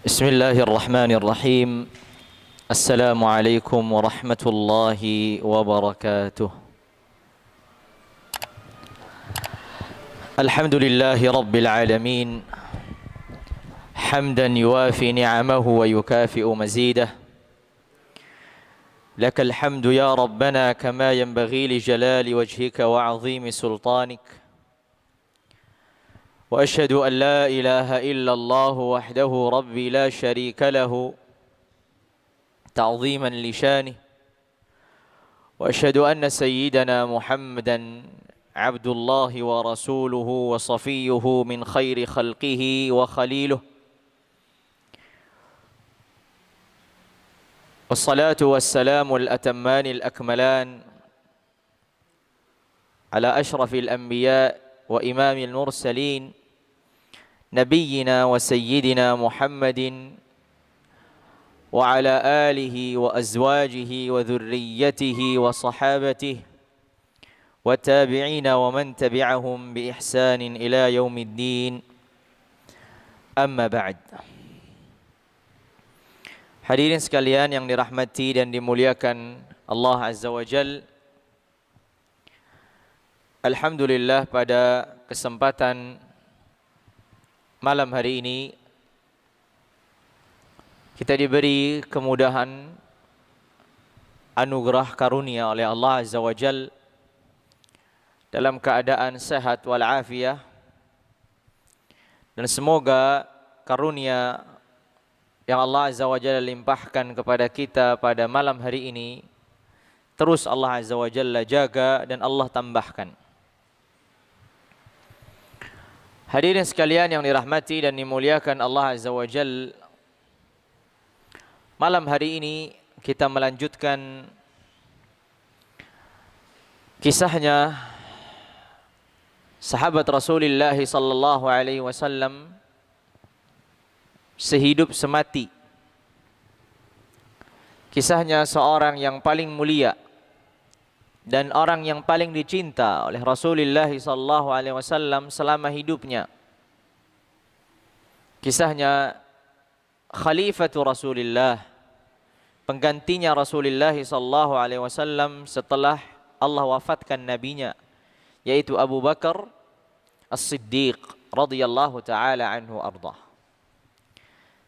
بسم الله الرحمن الرحيم. السلام عليكم ورحمة الله وبركاته. الحمد لله رب العالمين حمدا يوافي نعمه ويكافئ مزيده. لك الحمد يا ربنا كما ينبغي لجلال وجهك وعظيم سلطانك. وأشهد أن لا إله إلا الله وحده ربي لا شريك له تعظيما لشانه. وأشهد أن سيدنا محمدا عبد الله ورسوله وصفيه من خير خلقه وخليله. والصلاة والسلام الأتمان الأكملان على أشرف الأنبياء وإمام المرسلين نبينا وسيدنا محمد وعلى آله وأزواجه وذريته وصحابته والتابعين ومن تبعهم بإحسان إلى يوم الدين. أما بعد. Hadirin sekalian yang dirahmati dan dimuliakan Allah Azza wa Jal, alhamdulillah pada kesempatan malam hari ini kita diberi kemudahan anugerah karunia oleh Allah Azza wa Jal dalam keadaan sehat walafiat, dan semoga karunia yang Allah Azza wa Jalla limpahkan kepada kita pada malam hari ini terus Allah Azza wa Jalla jaga dan Allah tambahkan. Hadirin sekalian yang dirahmati dan dimuliakan Allah Azza wa Jalla, malam hari ini kita melanjutkan kisahnya sahabat Rasulullah sallallahu alaihi wasallam sehidup semati. Kisahnya seorang yang paling mulia dan orang yang paling dicinta oleh Rasulullah sallallahu alaihi wasallam selama hidupnya. Kisahnya Khalifatu Rasulullah, penggantinya Rasulullah sallallahu alaihi wasallam setelah Allah wafatkan nabinya, yaitu Abu Bakar As-Siddiq radhiyallahu taala anhu ardah.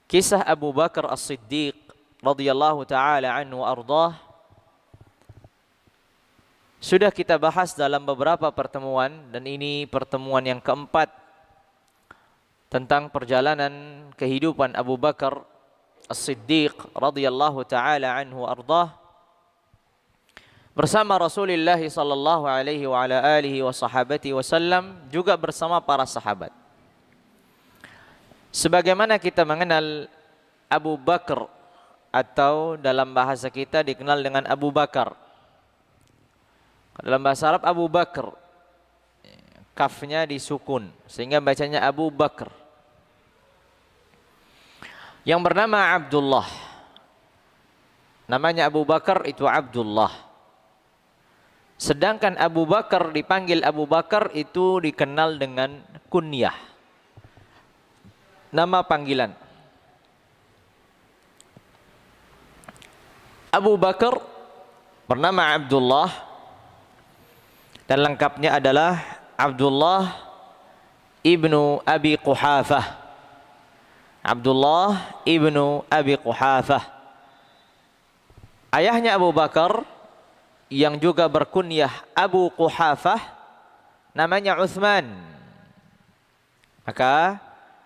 Kisah Abu Bakar As-Siddiq radhiyallahu taala anhu ardah sudah kita bahas dalam beberapa pertemuan, dan ini pertemuan yang keempat tentang perjalanan kehidupan Abu Bakar As-Siddiq radhiyallahu taala anhu ardah bersama Rasulullah sallallahu alaihi wa ala alihi wa sahabati wasallam, juga bersama para sahabat. Sebagaimana kita mengenal Abu Bakar, atau dalam bahasa kita dikenal dengan Abu Bakar. Dalam bahasa Arab Abu Bakar, kafnya disukun sehingga bacanya Abu Bakar. Yang bernama Abdullah, namanya Abu Bakar itu Abdullah. Sedangkan Abu Bakar dipanggil Abu Bakar itu dikenal dengan kunyah, nama panggilan. Abu Bakar bernama Abdullah dan lengkapnya adalah Abdullah ibnu Abi Quhafah. Abdullah ibnu Abi Quhafah. Ayahnya Abu Bakar yang juga berkunyah Abu Quhafah namanya Uthman. Maka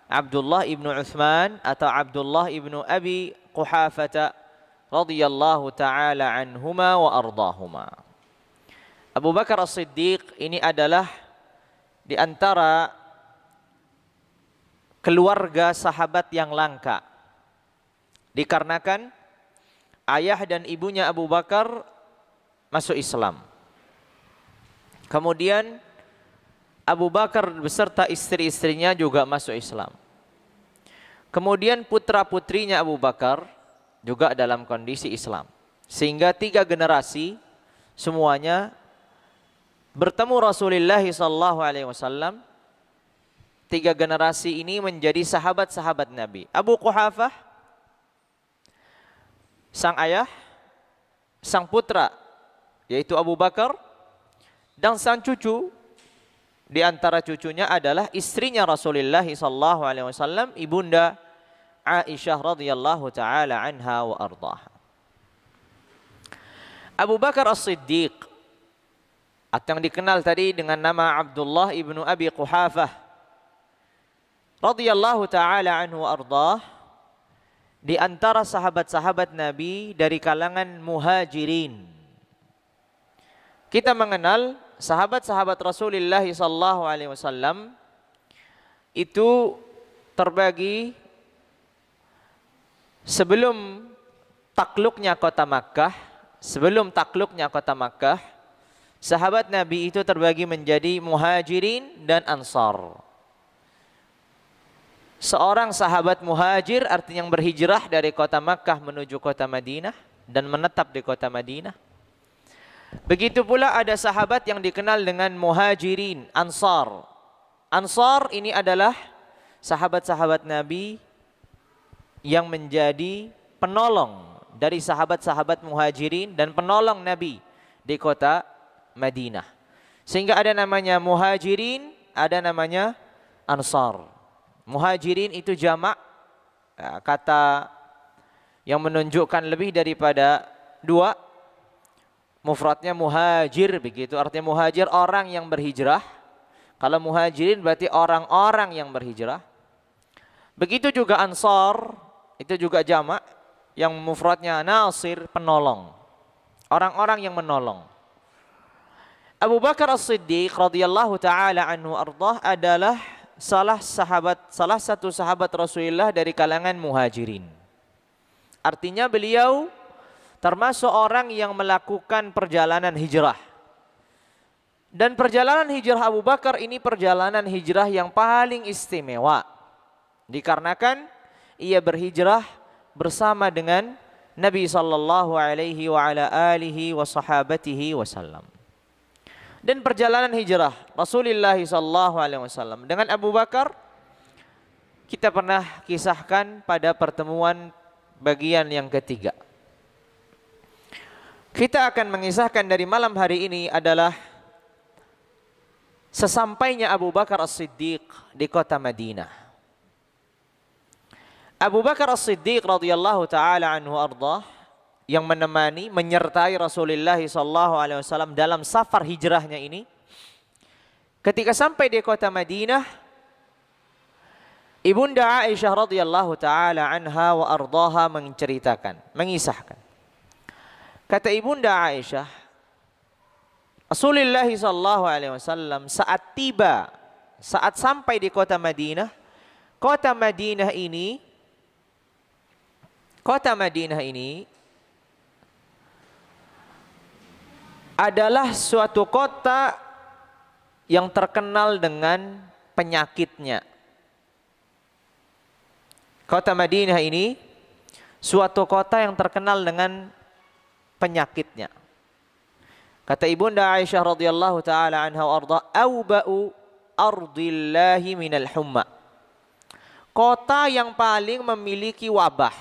Abdullah ibnu Uthman atau Abdullah ibnu Abi Quhafata radhiyallahu taala anhuma wa ardahuma. Abu Bakar As-Siddiq ini adalah di antara keluarga sahabat yang langka, dikarenakan ayah dan ibunya Abu Bakar masuk Islam. Kemudian Abu Bakar beserta istri-istrinya juga masuk Islam. Kemudian putra-putrinya Abu Bakar juga dalam kondisi Islam. Sehingga 3 generasi semuanya bertemu Rasulullah sallallahu alaihi wasallam tiga generasi ini menjadi sahabat-sahabat Nabi. Abu Quhafah, sang ayah, sang putra, yaitu Abu Bakar, dan sang cucu. Di antara cucunya adalah istrinya Rasulullah SAW, ibunda Aisyah radhiyallahu taala anha wa ardhaha. Abu Bakar As-Siddiq, atau yang dikenal tadi dengan nama Abdullah ibnu Abi Quhafah radhiyallahu taala anhu wa ardhah, di antara sahabat-sahabat Nabi dari kalangan muhajirin. Kita mengenal sahabat-sahabat Rasulullah sallallahu alaihi wasallam itu terbagi sebelum takluknya kota Makkah. Sebelum takluknya kota Makkah, sahabat Nabi itu terbagi menjadi muhajirin dan ansar. Seorang sahabat muhajir artinya yang berhijrah dari kota Makkah menuju kota Madinah dan menetap di kota Madinah. Begitu pula ada sahabat yang dikenal dengan muhajirin, ansar. Ansar ini adalah sahabat-sahabat Nabi yang menjadi penolong dari sahabat-sahabat muhajirin dan penolong Nabi di kota Madinah. Sehingga ada namanya muhajirin, ada namanya ansar. Muhajirin itu jamak, kata yang menunjukkan lebih daripada dua. Mufradnya muhajir, begitu artinya muhajir orang yang berhijrah. Kalau muhajirin berarti orang-orang yang berhijrah. Begitu juga ansar, itu juga jamak yang mufradnya nasir, penolong. Orang-orang yang menolong. Abu Bakar As-Siddiq radhiyallahu taala anhu ardhah adalah salah satu sahabat Rasulullah dari kalangan muhajirin. Artinya beliau termasuk orang yang melakukan perjalanan hijrah. Dan perjalanan hijrah Abu Bakar ini perjalanan hijrah yang paling istimewa. Dikarenakan ia berhijrah bersama dengan Nabi sallallahu alaihi wa ala alihi wa sahabatihi wasallam. Dan perjalanan hijrah Rasulullah sallallahu alaihi wasallam dengan Abu Bakar kita pernah kisahkan pada pertemuan bagian yang ketiga. Kita akan mengisahkan dari malam hari ini adalah sesampainya Abu Bakar As-Siddiq di kota Madinah. Abu Bakar As-Siddiq radhiyallahu taala anhu ardhah yang menemani, menyertai Rasulullah sallallahu alaihi wasallam dalam safar hijrahnya ini, ketika sampai di kota Madinah, Ibunda Aisyah radhiyallahu taala anha wa ardhaha menceritakan, mengisahkan. Kata Ibunda Aisyah, Rasulullah sallallahu alaihi wasallam saat sampai di kota Madinah ini adalah suatu kota yang terkenal dengan penyakitnya. Kota Madinah ini suatu kota yang terkenal dengan penyakitnya. Kata Ibunda Aisyah radhiyallahu taala anha wa ardha, "Auba'u ardillahi minal humma." Kota yang paling memiliki wabah.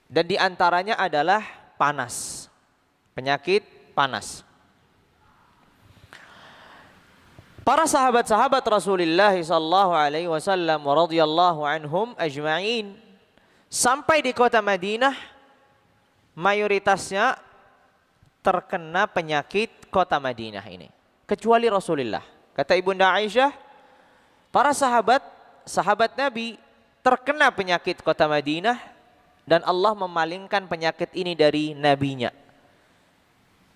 Dan di antaranya adalah panas. Penyakit panas. Para sahabat-sahabat Rasulullah sallallahu alaihi wasallam wa radhiyallahu anhum ajma'in sampai di kota Madinah, mayoritasnya terkena penyakit kota Madinah ini, kecuali Rasulullah. Kata Ibunda Aisyah, para sahabat Nabi terkena penyakit kota Madinah dan Allah memalingkan penyakit ini dari nabinya.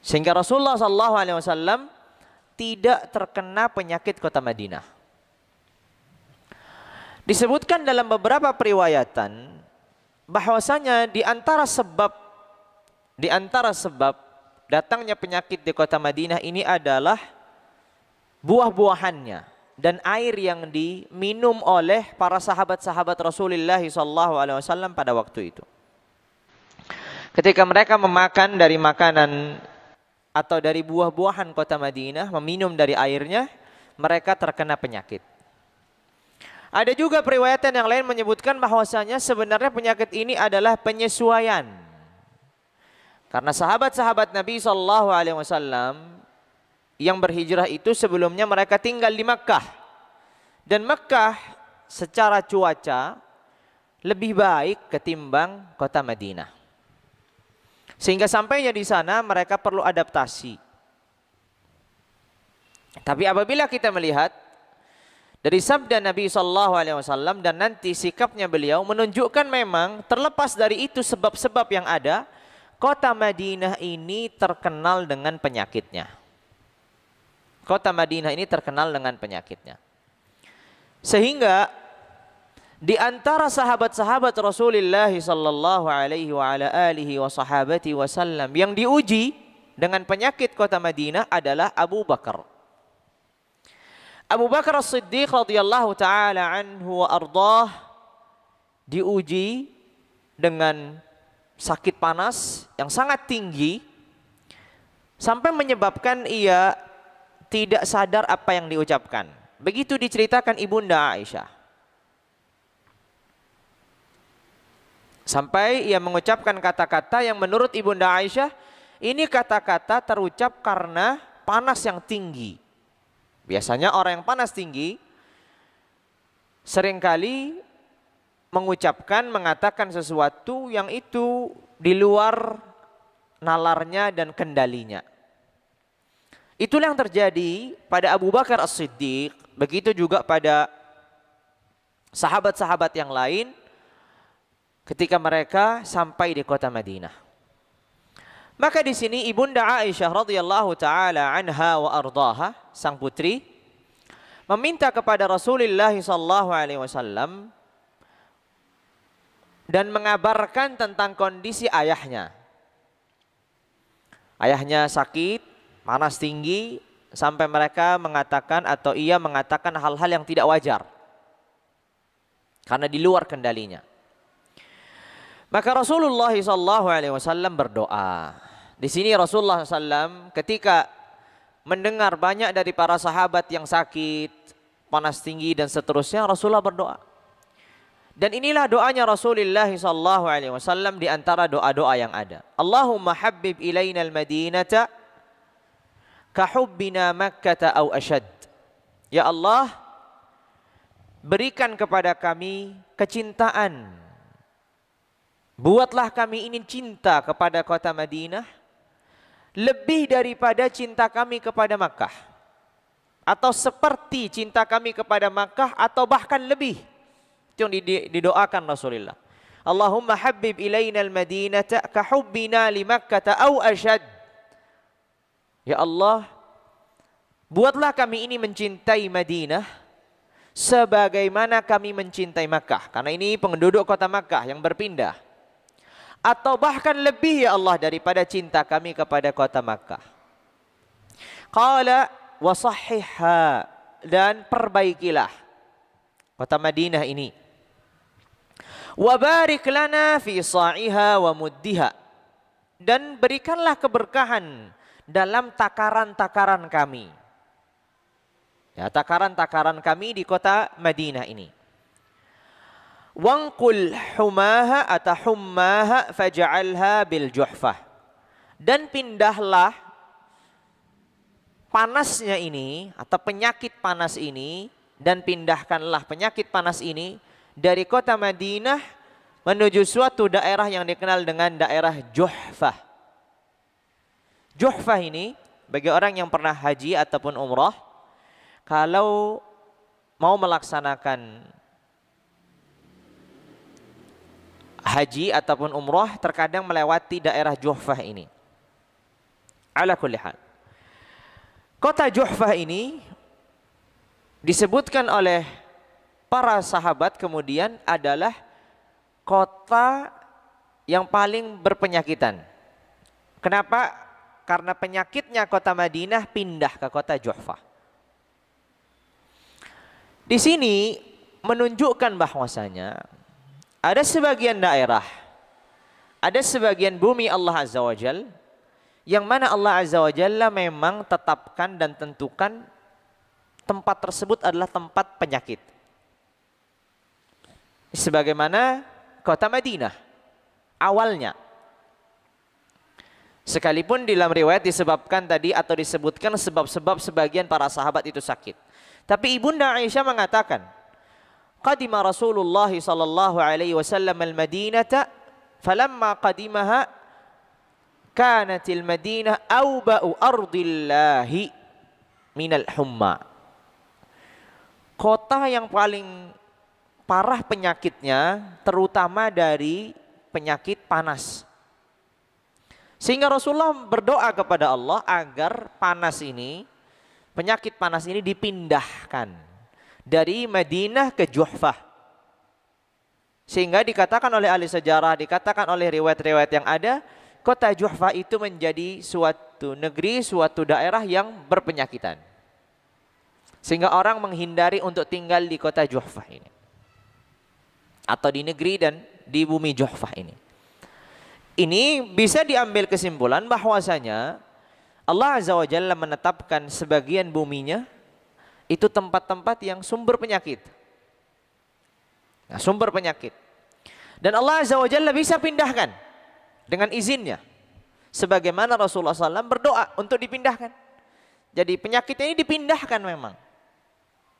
Sehingga Rasulullah sallallahu alaihi wasallam tidak terkena penyakit kota Madinah. Disebutkan dalam beberapa periwayatan bahwasanya di antara sebab datangnya penyakit di kota Madinah ini adalah buah-buahannya dan air yang diminum oleh para sahabat-sahabat Rasulullah SAW pada waktu itu. Ketika mereka memakan dari makanan atau dari buah-buahan kota Madinah, meminum dari airnya, mereka terkena penyakit. Ada juga periwayatan yang lain menyebutkan bahwasanya sebenarnya penyakit ini adalah penyesuaian. Karena sahabat-sahabat Nabi SAW yang berhijrah itu sebelumnya mereka tinggal di Makkah. Dan Makkah secara cuaca lebih baik ketimbang kota Madinah. Sehingga sampainya di sana mereka perlu adaptasi. Tapi apabila kita melihat dari sabda Nabi SAW dan nanti sikapnya beliau menunjukkan memang terlepas dari itu sebab-sebab yang ada, kota Madinah ini terkenal dengan penyakitnya. Kota Madinah ini terkenal dengan penyakitnya. Sehingga di antara sahabat-sahabat Rasulullah sallallahu alaihi wa ala alihi wa sahabati wasallam yang diuji dengan penyakit kota Madinah adalah Abu Bakar. Abu Bakar As-Siddiq radhiyallahu taala anhu wa ardhah diuji dengan sakit panas yang sangat tinggi sampai menyebabkan ia tidak sadar apa yang diucapkan. Begitu diceritakan Ibunda Aisyah. Sampai ia mengucapkan kata-kata yang menurut Ibunda Aisyah ini kata-kata terucap karena panas yang tinggi. Biasanya orang yang panas tinggi seringkali mengatakan sesuatu yang itu di luar nalarnya dan kendalinya. Itulah yang terjadi pada Abu Bakar As-Siddiq, begitu juga pada sahabat-sahabat yang lain ketika mereka sampai di kota Madinah. Maka di sini Ibunda Aisyah radhiyallahu taala anha wa ardhaha, sang putri, meminta kepada Rasulullah sallallahu alaihi wasallam dan mengabarkan tentang kondisi ayahnya. Ayahnya sakit, panas tinggi, sampai mereka mengatakan atau ia mengatakan hal-hal yang tidak wajar karena di luar kendalinya. Maka Rasulullah SAW berdoa. Di sini Rasulullah SAW ketika mendengar banyak dari para sahabat yang sakit, panas tinggi dan seterusnya, Rasulullah berdoa. Dan inilah doanya Rasulullah SAW di antara doa-doa yang ada. Allahumma habbib ilaina al-madinata kahubbina Makkah au ashad. Ya Allah, berikan kepada kami kecintaan. Buatlah kami ini cinta kepada kota Madinah lebih daripada cinta kami kepada Makkah. Atau seperti cinta kami kepada Makkah atau bahkan lebih. Itu yang didoakan Rasulullah. Allahumma habbib ilaina al-madinata kahubbina li Makkah au ashad. Ya Allah, buatlah kami ini mencintai Madinah sebagaimana kami mencintai Makkah. Karena ini penduduk kota Makkah yang berpindah. Atau bahkan lebih ya Allah daripada cinta kami kepada kota Makkah. Qala wa sahihha, dan perbaikilah kota Madinah ini. Wa barik lana fi sa'iha wa muddiha, dan berikanlah keberkahan dalam takaran-takaran kami. Ya, takaran-takaran kami di kota Madinah ini. Wanqul humaha atau hummaha faj'alha bil juhfah. Dan pindahlah panasnya ini atau penyakit panas ini, dan pindahkanlah penyakit panas ini dari kota Madinah menuju suatu daerah yang dikenal dengan daerah Juhfah. Juhfah ini bagi orang yang pernah haji ataupun umrah, kalau mau melaksanakan haji ataupun umrah terkadang melewati daerah Juhfah ini. Ala kulli hal. Kota Juhfah ini disebutkan oleh para sahabat kemudian adalah kota yang paling berpenyakitan. Kenapa? Karena penyakitnya kota Madinah pindah ke kota Juhfah. Di sini menunjukkan bahwasanya ada sebagian daerah, ada sebagian bumi Allah Azza wa Jalla yang mana Allah Azza wa Jalla memang tetapkan dan tentukan tempat tersebut adalah tempat penyakit. Sebagaimana kota Madinah awalnya. Sekalipun di dalam riwayat disebabkan tadi atau disebutkan sebab-sebab sebagian para sahabat itu sakit. Tapi Ibunda Aisyah mengatakan, qadima Rasulullah sallallahu alaihi wasallam al-Madinata falamma qadimaha kanatil Madinah awba'u ardillahi minal humma. Kota yang paling parah penyakitnya terutama dari penyakit panas. Sehingga Rasulullah berdoa kepada Allah agar panas ini, penyakit panas ini dipindahkan dari Madinah ke Juhfah. Sehingga dikatakan oleh ahli sejarah, dikatakan oleh riwayat-riwayat yang ada, kota Juhfah itu menjadi suatu negeri, suatu daerah yang berpenyakitan. Sehingga orang menghindari untuk tinggal di kota Juhfah ini. Atau di negeri dan di bumi Juhfah ini. Ini bisa diambil kesimpulan bahwasanya Allah Azza wa Jalla menetapkan sebagian buminya itu tempat-tempat yang sumber penyakit. Nah, sumber penyakit. Dan Allah Azza wa Jalla bisa pindahkan dengan izinnya. Sebagaimana Rasulullah SAW berdoa untuk dipindahkan. Jadi penyakitnya ini dipindahkan memang.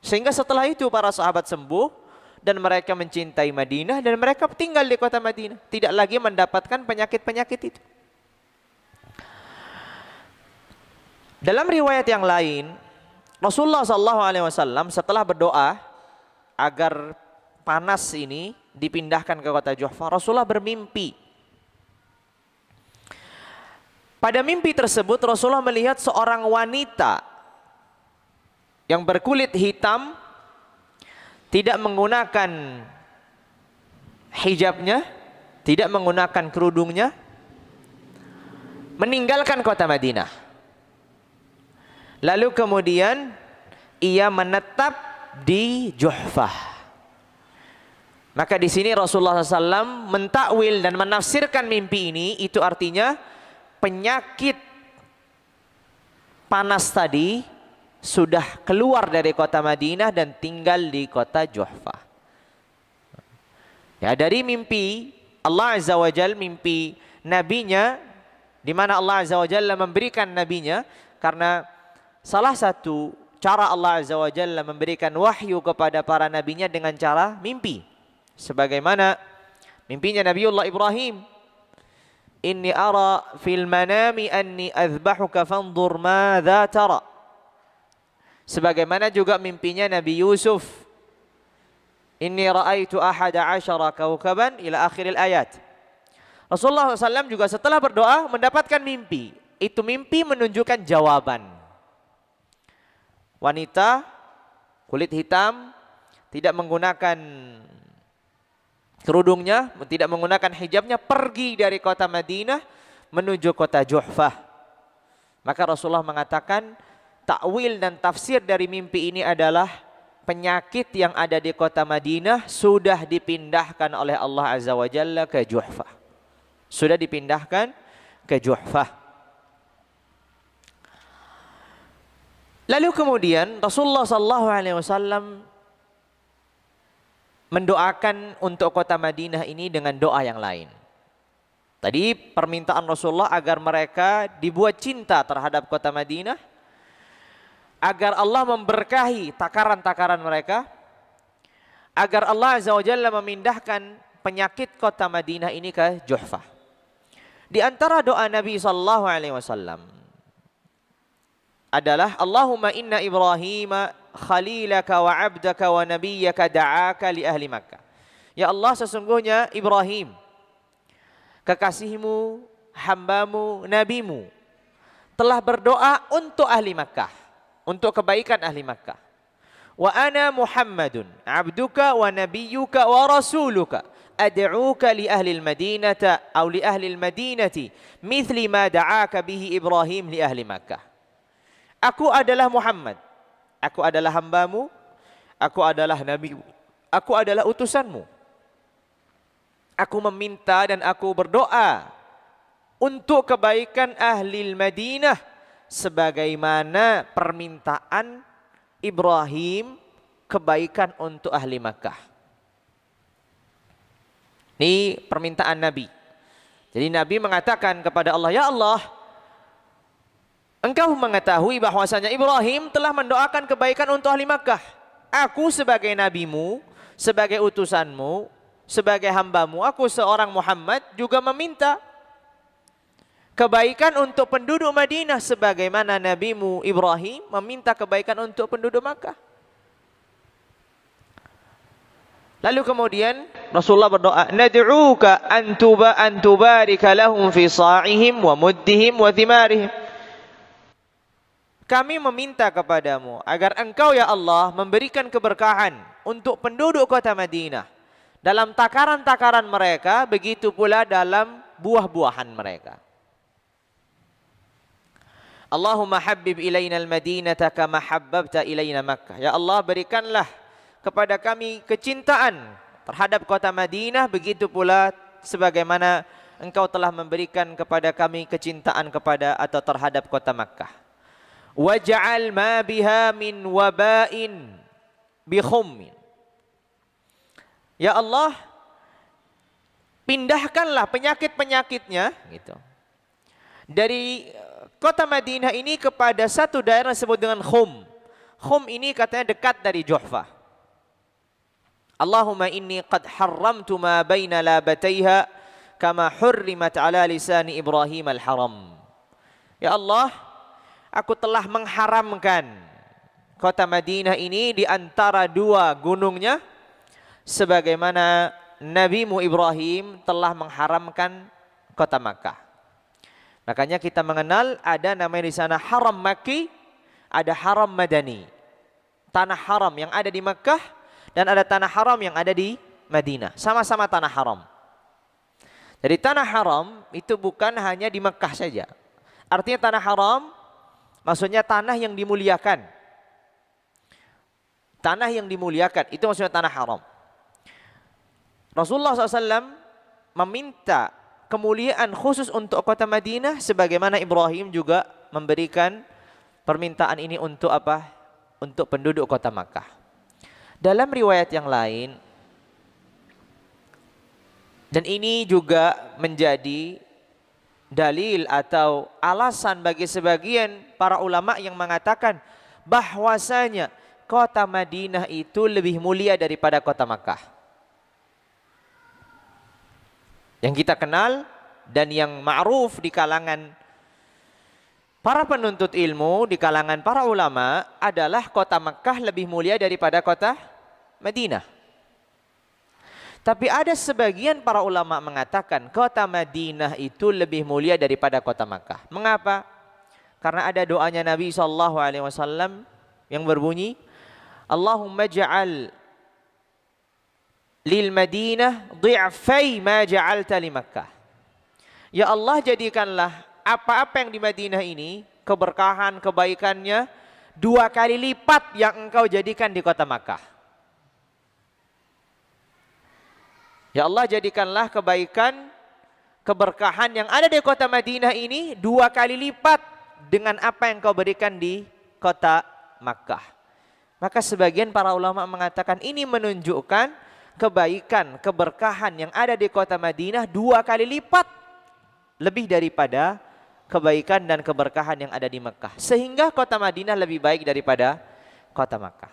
Sehingga setelah itu para sahabat sembuh. Dan mereka mencintai Madinah dan mereka tinggal di kota Madinah. Tidak lagi mendapatkan penyakit-penyakit itu. Dalam riwayat yang lain, Rasulullah SAW setelah berdoa agar panas ini dipindahkan ke kota Juhfah, Rasulullah bermimpi. Pada mimpi tersebut Rasulullah melihat seorang wanita yang berkulit hitam, tidak menggunakan hijabnya, tidak menggunakan kerudungnya, meninggalkan kota Madinah. Lalu kemudian ia menetap di Juhfah. Maka di sini Rasulullah SAW mentakwil dan menafsirkan mimpi ini, itu artinya penyakit panas tadi sudah keluar dari kota Madinah dan tinggal di kota Juhfah. Ya, dari mimpi Allah Azza wa Jalla, mimpi nabinya, di mana Allah Azza wa Jalla memberikan nabinya, karena salah satu cara Allah Azza wa Jalla memberikan wahyu kepada para nabinya dengan cara mimpi. Sebagaimana mimpinya Nabiullah Ibrahim. Inni ara fil manami anni azbahuka fanzur madza tara. Sebagaimana juga mimpinya Nabi Yusuf. Inni ra'aitu ahada asyara kawkaban ila akhiril ayat. Rasulullah SAW juga setelah berdoa mendapatkan mimpi. Itu mimpi menunjukkan jawaban. Wanita kulit hitam, tidak menggunakan kerudungnya, tidak menggunakan hijabnya, pergi dari kota Madinah menuju kota Juhfah. Maka Rasulullah mengatakan, takwil dan tafsir dari mimpi ini adalah penyakit yang ada di kota Madinah sudah dipindahkan oleh Allah Azza wa Jalla ke Juhfah. Sudah dipindahkan ke Juhfah. Lalu kemudian Rasulullah SAW mendoakan untuk kota Madinah ini dengan doa yang lain. Tadi permintaan Rasulullah agar mereka dibuat cinta terhadap kota Madinah, agar Allah memberkahi takaran-takaran mereka, agar Allah Azza wa Jalla memindahkan penyakit kota Madinah ini ke Juhfah. Di antara doa Nabi SAW adalah Allahumma inna Ibrahim khalilaka wa abdaka wa nabiyyaka da'aka li ahli Makkah. Ya Allah, sesungguhnya Ibrahim kekasihmu, hambamu, nabimu telah berdoa untuk ahli Makkah, untuk kebaikan ahli Makkah. Wa ana Muhammadun abduka wa nabiyyuka wa rasuluka ad'uka li ahli al-Madinata aw li ahli al-Madinati mithli ma da'aka bihi Ibrahim li ahli Makkah. Aku adalah Muhammad, aku adalah hambamu, aku adalah nabimu, aku adalah utusanmu. Aku meminta dan aku berdoa untuk kebaikan ahli Madinah sebagaimana permintaan Ibrahim kebaikan untuk ahli Makkah. Ini permintaan Nabi. Jadi Nabi mengatakan kepada Allah, ya Allah, Engkau mengetahui bahwasanya Ibrahim telah mendoakan kebaikan untuk ahli Makkah. Aku sebagai nabimu, sebagai utusanmu, sebagai hambamu, aku seorang Muhammad juga meminta kebaikan untuk penduduk Madinah sebagaimana nabimu Ibrahim meminta kebaikan untuk penduduk Makkah. Lalu kemudian Rasulullah berdoa, nad'uka an tubarika lahum fi sa'ihim wa muddihim wa thimarihim. Kami meminta kepadamu agar engkau ya Allah memberikan keberkahan untuk penduduk kota Madinah dalam takaran-takaran mereka, begitu pula dalam buah-buahan mereka. Allahumma habbib ilaina al-madinata kama habbabta ilaina Makkah. Ya Allah, berikanlah kepada kami kecintaan terhadap kota Madinah, begitu pula sebagaimana engkau telah memberikan kepada kami kecintaan kepada atau terhadap kota Makkah. Waj'al ma biha min waba'in bi khummin. Ya Allah, pindahkanlah penyakit-penyakitnya gitu, dari kota Madinah ini kepada satu daerah disebut dengan Khum. Khum ini katanya dekat dari Juhfah. Allahumma inni qad harramtu ma baina labataiha kama hurrimat ala lisani Ibrahim al-haram. Ya Allah, aku telah mengharamkan kota Madinah ini di antara dua gunungnya sebagaimana nabimu Ibrahim telah mengharamkan kota Makkah. Makanya kita mengenal ada namanya di sana haram Makki, ada haram Madani. Tanah haram yang ada di Makkah dan ada tanah haram yang ada di Madinah. Sama-sama tanah haram. Jadi tanah haram itu bukan hanya di Makkah saja. Artinya tanah haram maksudnya tanah yang dimuliakan. Tanah yang dimuliakan, itu maksudnya tanah haram. Rasulullah SAW meminta kemuliaan khusus untuk kota Madinah, sebagaimana Ibrahim juga memberikan permintaan ini untuk apa? Untuk penduduk kota Makkah. Dalam riwayat yang lain, dan ini juga menjadi dalil atau alasan bagi sebagian para ulama yang mengatakan bahwasanya kota Madinah itu lebih mulia daripada kota Makkah. Yang kita kenal dan yang ma'ruf di kalangan para penuntut ilmu, di kalangan para ulama adalah kota Makkah lebih mulia daripada kota Madinah. Tapi ada sebagian para ulama mengatakan kota Madinah itu lebih mulia daripada kota Makkah. Mengapa? Karena ada doanya Nabi SAW yang berbunyi, Allahumma ja'al lil Madinah dhi'fai ma ja'alta li Makkah. Ya Allah, jadikanlah apa-apa yang di Madinah ini, keberkahan, kebaikannya, 2 kali lipat yang engkau jadikan di kota Makkah. Ya Allah, jadikanlah kebaikan, keberkahan yang ada di kota Madinah ini 2 kali lipat dengan apa yang kau berikan di kota Makkah. Maka sebagian para ulama mengatakan ini menunjukkan kebaikan, keberkahan yang ada di kota Madinah 2 kali lipat lebih daripada kebaikan dan keberkahan yang ada di Makkah. Sehingga kota Madinah lebih baik daripada kota Makkah.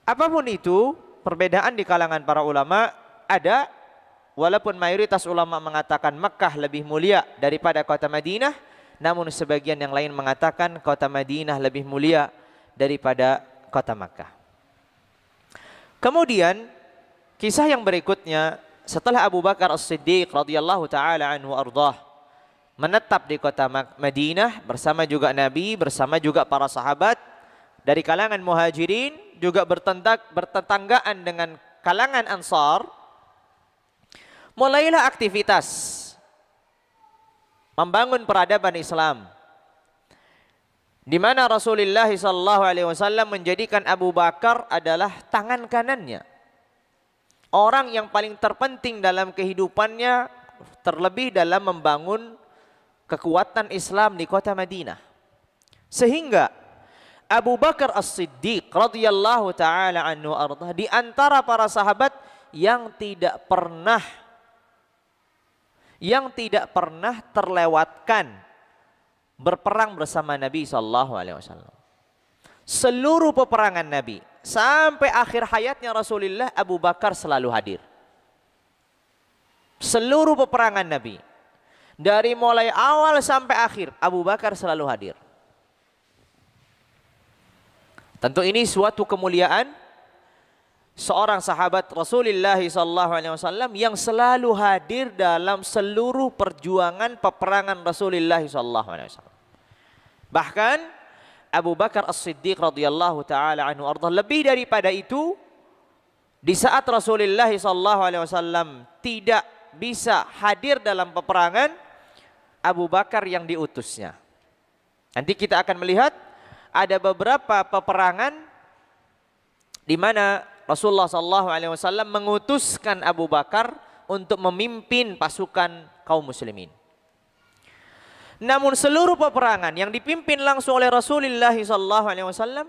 Apapun itu, perbedaan di kalangan para ulama ada, walaupun mayoritas ulama mengatakan Makkah lebih mulia daripada kota Madinah, namun sebagian yang lain mengatakan kota Madinah lebih mulia daripada kota Makkah. Kemudian kisah yang berikutnya, setelah Abu Bakar As-Siddiq radhiyallahu taala anhu ardhah menetap di kota Madinah bersama juga Nabi, bersama juga para sahabat dari kalangan Muhajirin, juga bertetanggaan dengan kalangan Ansar, mulailah aktivitas membangun peradaban Islam, di mana Rasulullah SAW menjadikan Abu Bakar adalah tangan kanannya, orang yang paling terpenting dalam kehidupannya, terlebih dalam membangun kekuatan Islam di kota Madinah. Sehingga Abu Bakar As-Siddiq radhiyallahu taala anhu ardah di antara para sahabat yang tidak pernah terlewatkan berperang bersama Nabi sallallahu alaihi wasallam. Seluruh peperangan Nabi sampai akhir hayatnya Rasulullah, Abu Bakar selalu hadir. Seluruh peperangan Nabi dari mulai awal sampai akhir, Abu Bakar selalu hadir. Tentu ini suatu kemuliaan seorang sahabat Rasulullah SAW yang selalu hadir dalam seluruh perjuangan peperangan Rasulullah SAW. Bahkan Abu Bakar As-Siddiq radhiyallahu taala anhu ardah lebih daripada itu, di saat Rasulullah SAW tidak bisa hadir dalam peperangan, Abu Bakar yang diutusnya. Nanti kita akan melihat ada beberapa peperangan di mana Rasulullah SAW mengutuskan Abu Bakar untuk memimpin pasukan kaum muslimin. Namun seluruh peperangan yang dipimpin langsung oleh Rasulullah SAW,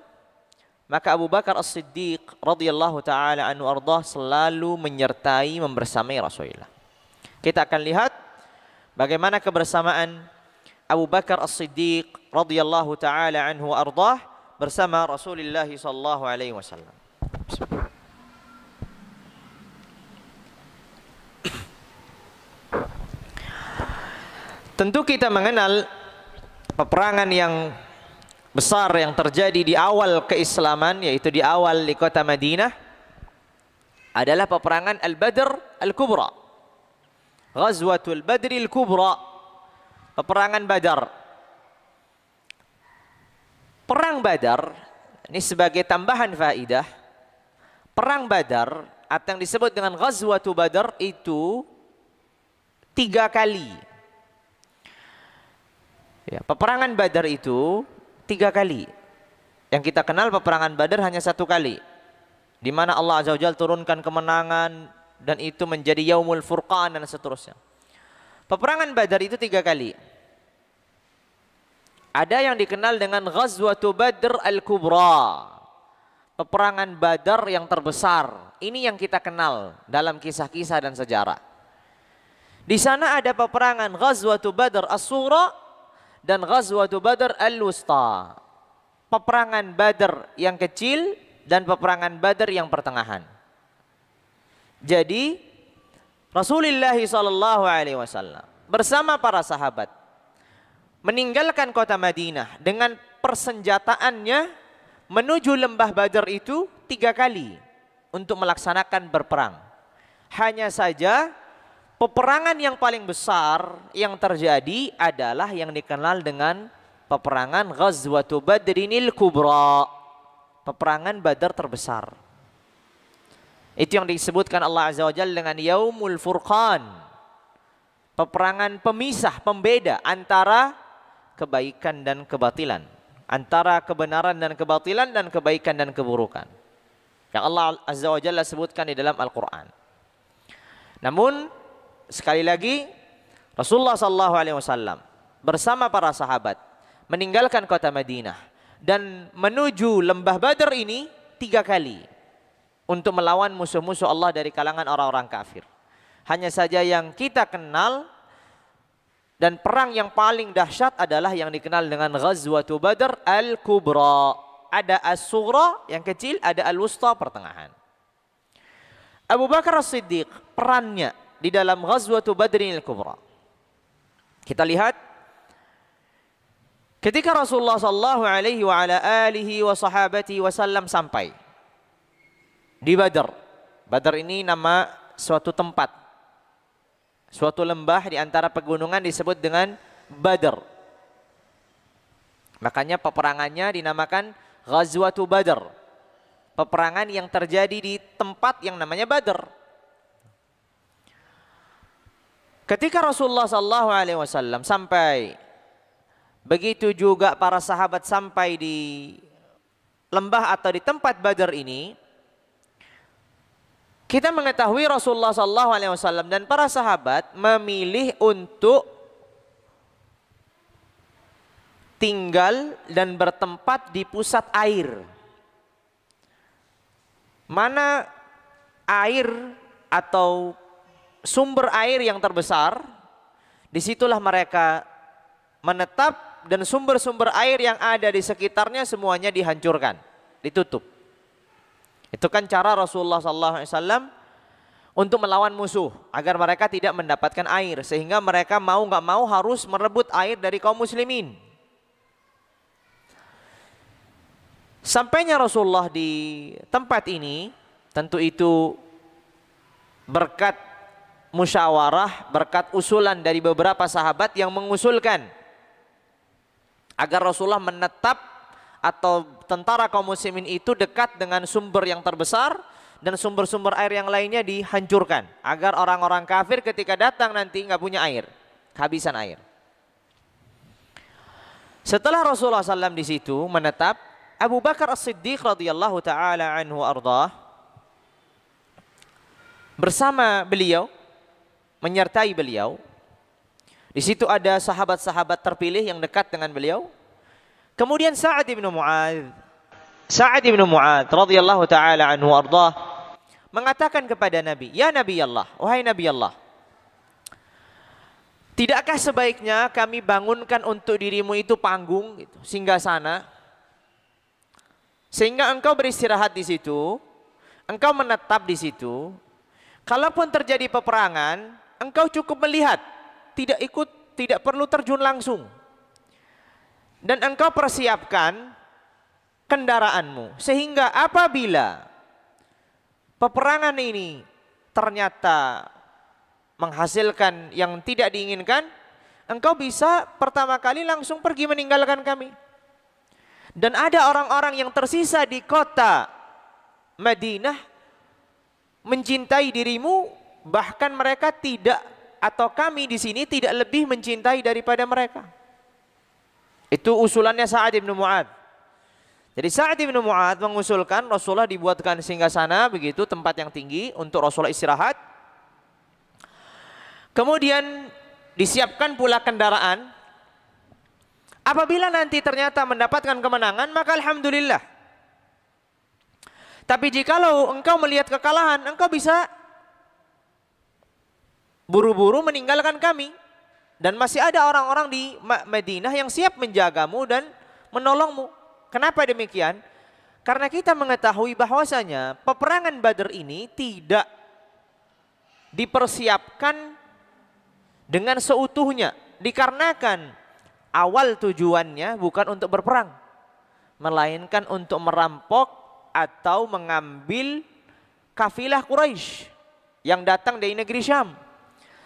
maka Abu Bakar As-Siddiq radhiyallahu taala anhu ardah selalu menyertai, membersamai Rasulullah. Kita akan lihat bagaimana kebersamaan Abu Bakar As-Siddiq radhiyallahu taala anhu ardah bersama Rasulullah sallallahu alaihi wasallam. Tentu kita mengenal peperangan yang besar yang terjadi di awal keislaman, yaitu di awal di kota Madinah, adalah peperangan Al-Badr Al-Kubra. Ghazwatul Badri Al-Kubra, peperangan Badar. Perang Badar, ini sebagai tambahan faidah, perang Badar atau yang disebut dengan Ghazwatul Badar itu 3 kali. Ya, peperangan Badar itu 3 kali. Yang kita kenal peperangan Badar hanya 1 kali, di mana Allah Azza wa Jalla turunkan kemenangan dan itu menjadi Yaumul Furqan dan seterusnya. Peperangan Badar itu 3 kali. Ada yang dikenal dengan Ghazwatul Badr Al-Kubra, peperangan Badar yang terbesar. Ini yang kita kenal dalam kisah-kisah dan sejarah. Di sana ada peperangan Ghazwatul Badr As-Sughra dan Ghazwatul Badr Al-Wusta, peperangan Badar yang kecil dan peperangan Badar yang pertengahan. Jadi Rasulullah SAW bersama para sahabat meninggalkan kota Madinah dengan persenjataannya menuju lembah Badar itu 3 kali untuk melaksanakan berperang. Hanya saja peperangan yang paling besar yang terjadi adalah yang dikenal dengan peperangan Ghazwatul Badrinil Kubra, peperangan Badar terbesar. Itu yang disebutkan Allah Azza wa Jalla dengan Yaumul Furqan, peperangan pemisah, pembeda antara kebaikan dan kebatilan, antara kebenaran dan kebatilan, dan kebaikan dan keburukan, yang Allah Azza wa Jalla sebutkan di dalam Al-Quran. Namun sekali lagi Rasulullah SAW bersama para sahabat meninggalkan kota Madinah dan menuju lembah Badar ini 3 kali untuk melawan musuh-musuh Allah dari kalangan orang-orang kafir. Hanya saja yang kita kenal dan perang yang paling dahsyat adalah yang dikenal dengan Ghazwatul Badr Al-Kubra. Ada As-Sughra yang kecil, ada Al-Wusta pertengahan. Abu Bakar As-Siddiq perannya di dalam Ghazwatul Badr Al-Kubra, kita lihat ketika Rasulullah sallallahu alaihi wa ala alihi wa sahabati wasallam sampai di Badar. Badar ini nama suatu tempat, suatu lembah di antara pegunungan disebut dengan Badar. Makanya peperangannya dinamakan Ghazwatul Badar, peperangan yang terjadi di tempat yang namanya Badar. Ketika Rasulullah SAW sampai, begitu juga para sahabat sampai di lembah atau di tempat Badar ini, kita mengetahui Rasulullah SAW dan para sahabat memilih untuk tinggal dan bertempat di pusat air. Mana air atau sumber air yang terbesar, disitulah mereka menetap, dan sumber-sumber air yang ada di sekitarnya semuanya dihancurkan, ditutup. Itu kan cara Rasulullah SAW untuk melawan musuh agar mereka tidak mendapatkan air, sehingga mereka mau nggak mau harus merebut air dari kaum muslimin. Sampainya Rasulullah di tempat ini, tentu itu berkat musyawarah, berkat usulan dari beberapa sahabat yang mengusulkan agar Rasulullah menetap atau tentara kaum muslimin itu dekat dengan sumber yang terbesar, dan sumber-sumber air yang lainnya dihancurkan agar orang-orang kafir ketika datang nanti nggak punya air, kehabisan air. Setelah Rasulullah SAW di situ menetap, Abu Bakar As-Siddiq radhiyallahu taala anhu ardah bersama beliau, menyertai beliau. Di situ ada sahabat-sahabat terpilih yang dekat dengan beliau. Kemudian Sa'ad bin Mu'adz radhiyallahu taala anhu ardah mengatakan kepada Nabi, "Ya Nabi Allah, wahai Nabi Allah, tidakkah sebaiknya kami bangunkan untuk dirimu itu panggung, gitu, singgasana, sehingga engkau beristirahat di situ, engkau menetap di situ. Kalaupun terjadi peperangan, engkau cukup melihat, tidak perlu terjun langsung. Dan engkau persiapkan kendaraanmu, sehingga apabila peperangan ini ternyata menghasilkan yang tidak diinginkan, engkau bisa pertama kali langsung pergi meninggalkan kami. Dan ada orang-orang yang tersisa di kota Madinah mencintai dirimu, bahkan mereka tidak, atau kami di sini tidak lebih mencintai daripada mereka." Itu usulannya Sa'ad bin Mu'adz. Jadi Sa'ad bin Mu'adz mengusulkan Rasulullah dibuatkan singgasana, begitu, tempat yang tinggi untuk Rasulullah istirahat. Kemudian disiapkan pula kendaraan. Apabila nanti ternyata mendapatkan kemenangan, maka alhamdulillah. Tapi jikalau engkau melihat kekalahan, engkau bisa buru-buru meninggalkan kami. Dan masih ada orang-orang di Madinah yang siap menjagamu dan menolongmu. Kenapa demikian? Karena kita mengetahui bahwasanya peperangan Badar ini tidak dipersiapkan dengan seutuhnya. Dikarenakan awal tujuannya bukan untuk berperang, melainkan untuk merampok atau mengambil kafilah Quraisy yang datang dari negeri Syam.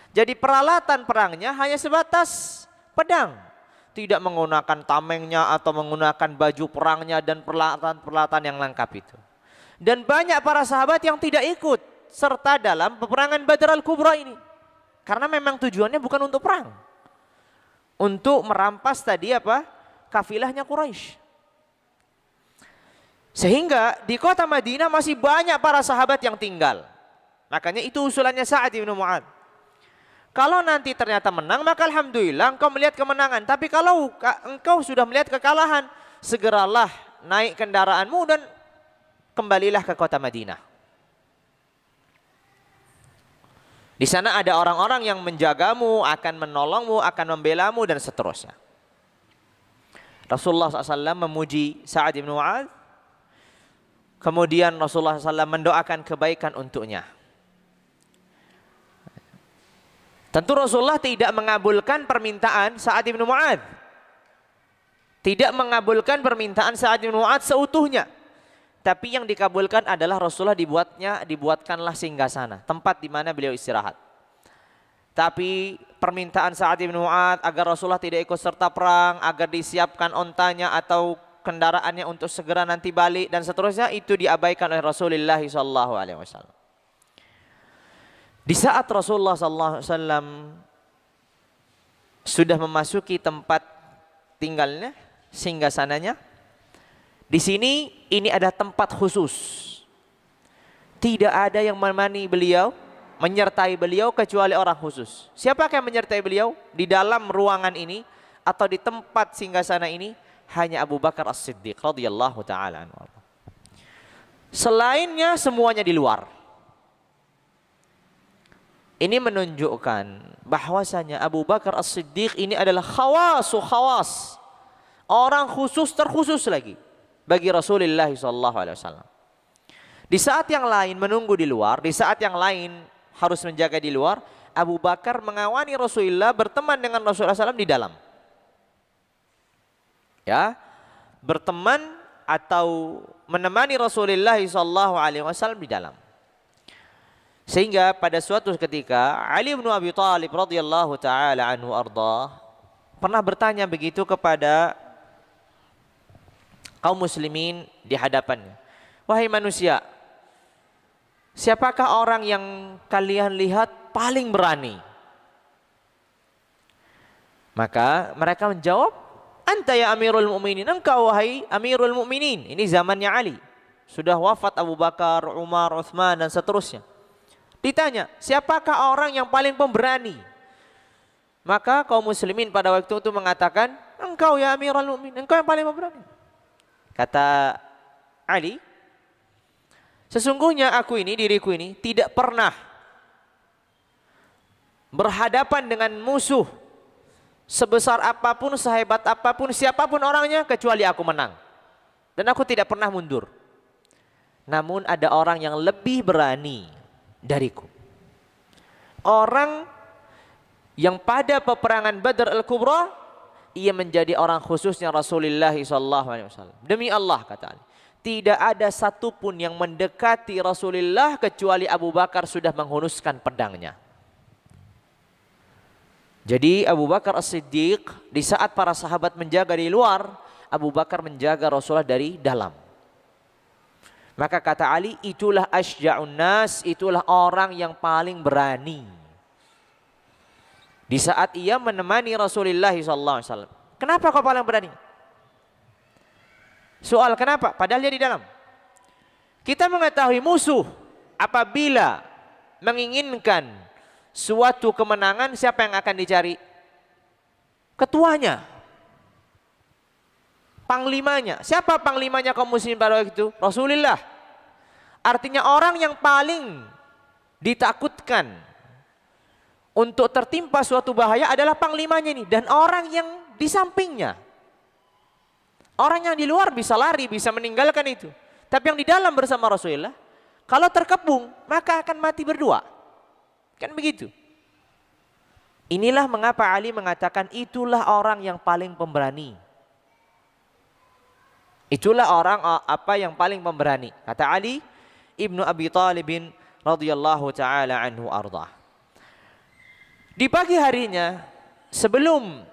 Jadi peralatan perangnya hanya sebatas pedang, tidak menggunakan tamengnya atau menggunakan baju perangnya dan peralatan-peralatan yang lengkap itu. Dan banyak para sahabat yang tidak ikut serta dalam peperangan Badar Al-Kubra ini, karena memang tujuannya bukan untuk perang, untuk merampas tadi kafilahnya Quraisy. Sehingga di kota Madinah masih banyak para sahabat yang tinggal. Makanya itu usulannya Sa'ad bin Mu'adz. Kalau nanti ternyata menang, maka alhamdulillah engkau melihat kemenangan. Tapi kalau engkau sudah melihat kekalahan, segeralah naik kendaraanmu dan kembalilah ke kota Madinah. Di sana ada orang-orang yang menjagamu, akan menolongmu, akan membelamu, dan seterusnya. Rasulullah SAW memuji Sa'ad bin Mu'adz. Kemudian Rasulullah SAW mendoakan kebaikan untuknya. Tentu Rasulullah tidak mengabulkan permintaan Sa'ad bin Mu'adz. Tidak mengabulkan permintaan Sa'ad bin Mu'adz seutuhnya. Tapi yang dikabulkan adalah Rasulullah dibuatkanlah singgasana, tempat di mana beliau istirahat. Tapi permintaan Sa'ad bin Mu'adz agar Rasulullah tidak ikut serta perang, agar disiapkan ontanya atau kendaraannya untuk segera nanti balik dan seterusnya, itu diabaikan oleh Rasulullah SAW. Di saat Rasulullah SAW sudah memasuki tempat tinggalnya, singgasananya, di sini ini ada tempat khusus. Tidak ada yang menemani beliau, menyertai beliau kecuali orang khusus. Siapakah yang menyertai beliau? Di dalam ruangan ini atau di tempat singgasana ini hanya Abu Bakar As-Siddiq radhiyallahu taala anhu. Selainnya semuanya di luar. Ini menunjukkan bahwasanya Abu Bakar As-Siddiq ini adalah khawas. Orang khusus terkhusus lagi bagi Rasulullah SAW. Di saat yang lain menunggu di luar, di saat yang lain harus menjaga di luar, Abu Bakar mengawani Rasulullah, berteman dengan Rasulullah SAW di dalam. Ya, berteman atau menemani Rasulullah SAW di dalam. Sehingga pada suatu ketika Ali bin Abi Thalib radhiyallahu taala anhu arda pernah bertanya begitu kepada kaum muslimin di hadapannya. Wahai manusia, siapakah orang yang kalian lihat paling berani? Maka mereka menjawab, anta ya Amirul Mukminin, engkau wahai Amirul Mukminin. Ini zamannya Ali. Sudah wafat Abu Bakar, Umar, Utsman dan seterusnya. Ditanya, siapakah orang yang paling pemberani? Maka kaum muslimin pada waktu itu mengatakan, engkau ya Amirul Mukminin, engkau yang paling pemberani. Kata Ali, sesungguhnya aku ini, diriku ini tidak pernah berhadapan dengan musuh sebesar apapun, sehebat apapun, siapapun orangnya, kecuali aku menang. Dan aku tidak pernah mundur. Namun ada orang yang lebih berani dariku. Orang yang pada peperangan Badr Al-Kubra, ia menjadi orang khususnya Rasulullah SAW. Demi Allah, kata Ali, tidak ada satupun yang mendekati Rasulullah kecuali Abu Bakar sudah menghunuskan pedangnya. Jadi Abu Bakar As-Siddiq di saat para sahabat menjaga di luar, Abu Bakar menjaga Rasulullah dari dalam. Maka kata Ali, itulah asyja'un nas, itulah orang yang paling berani. Di saat ia menemani Rasulullah SAW. Kenapa kau paling berani? Soal kenapa? Padahal dia di dalam. Kita mengetahui musuh apabila menginginkan suatu kemenangan, siapa yang akan dicari? Ketuanya, panglimanya. Siapa panglimanya kaum muslimin pada waktu itu? Rasulullah. Artinya orang yang paling ditakutkan untuk tertimpa suatu bahaya adalah panglimanya ini, dan orang yang di sampingnya. Orang yang di luar bisa lari, bisa meninggalkan itu. Tapi yang di dalam bersama Rasulullah, kalau terkepung maka akan mati berdua. Kan begitu. Inilah mengapa Ali mengatakan itulah orang yang paling pemberani. Itulah orang apa yang paling pemberani. Kata Ali ibnu Abi Thalib radhiyallahu taala anhu arda. Di pagi harinya sebelum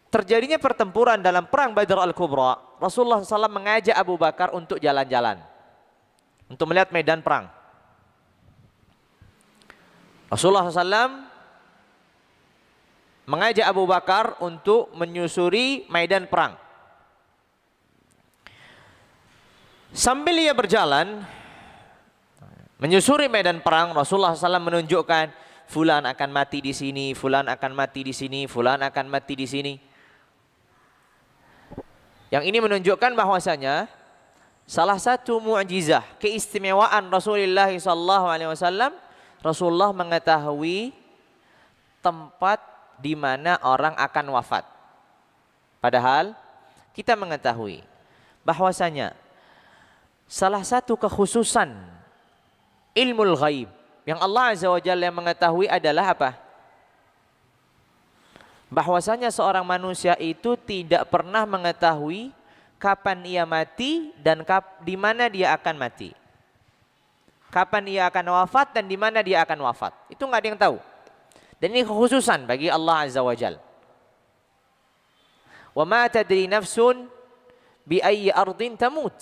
terjadinya pertempuran dalam perang Badr Al-Kubra, Rasulullah SAW mengajak Abu Bakar untuk jalan-jalan, untuk melihat medan perang. Rasulullah SAW mengajak Abu Bakar untuk menyusuri medan perang. Sambil ia berjalan menyusuri medan perang, Rasulullah SAW menunjukkan fulan akan mati di sini, fulan akan mati di sini, fulan akan mati di sini. Yang ini menunjukkan bahwasanya salah satu mukjizah keistimewaan Rasulullah SAW, Rasulullah mengetahui tempat di mana orang akan wafat. Padahal kita mengetahui bahwasanya salah satu kekhususan ilmul ghaib yang Allah Azza wa Jalla mengetahui adalah apa? Bahwasanya seorang manusia itu tidak pernah mengetahui kapan ia mati dan di mana dia akan mati. Kapan ia akan wafat dan di mana dia akan wafat. Itu nggak ada yang tahu. Dan ini kekhususan bagi Allah Azza wa Jalla. Wa ma tadri nafsun bi ayyi ardin tamut.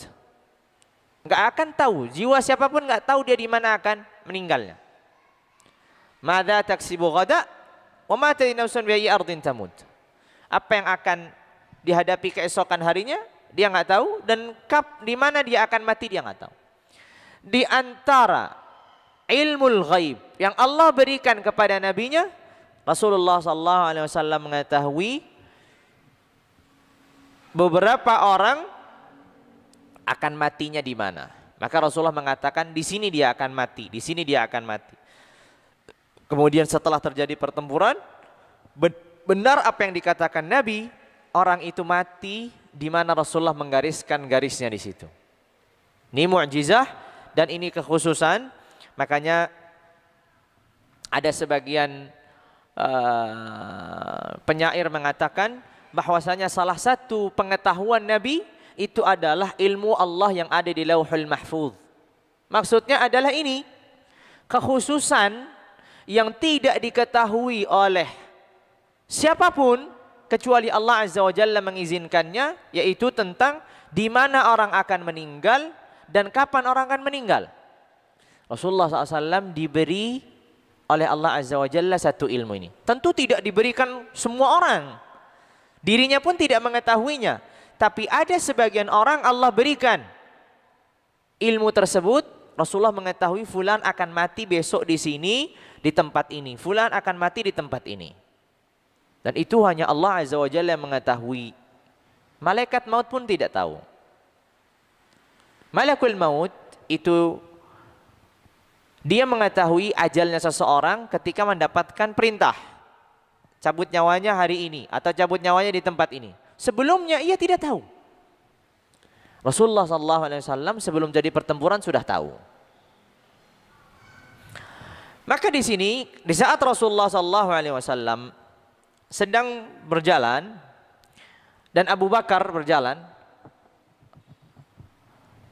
Nggak akan tahu, jiwa siapapun nggak tahu dia di mana akan meninggalnya. Madza taksibu ghada wa ma tadri nafsun bi ayyi ardin tamut. Apa yang akan dihadapi keesokan harinya dia nggak tahu, dan di mana dia akan mati dia nggak tahu. Di antara ilmul ghaib yang Allah berikan kepada nabinya, Rasulullah SAW mengetahui beberapa orang akan matinya di mana. Maka Rasulullah mengatakan di sini dia akan mati, di sini dia akan mati. Kemudian setelah terjadi pertempuran, benar apa yang dikatakan Nabi, orang itu mati di mana Rasulullah menggariskan garisnya di situ. Ini mukjizah dan ini kekhususan. Makanya ada sebagian penyair mengatakan bahwasanya salah satu pengetahuan Nabi itu adalah ilmu Allah yang ada di Lauhul Mahfuz. Maksudnya adalah ini kekhususan yang tidak diketahui oleh siapapun kecuali Allah Azza wa Jalla mengizinkannya, yaitu tentang di mana orang akan meninggal dan kapan orang akan meninggal. Rasulullah SAW diberi oleh Allah Azza wa Jalla satu ilmu ini. Tentu tidak diberikan semua orang. Dirinya pun tidak mengetahuinya. Tapi ada sebagian orang Allah berikan ilmu tersebut. Rasulullah mengetahui fulan akan mati besok di sini, di tempat ini. Fulan akan mati di tempat ini. Dan itu hanya Allah Azza wa Jalla yang mengetahui. Malaikat maut pun tidak tahu. Malakul maut itu dia mengetahui ajalnya seseorang ketika mendapatkan perintah. Cabut nyawanya hari ini atau cabut nyawanya di tempat ini. Sebelumnya ia tidak tahu. Rasulullah SAW sebelum jadi pertempuran sudah tahu. Maka di sini di saat Rasulullah SAW sedang berjalan dan Abu Bakar berjalan,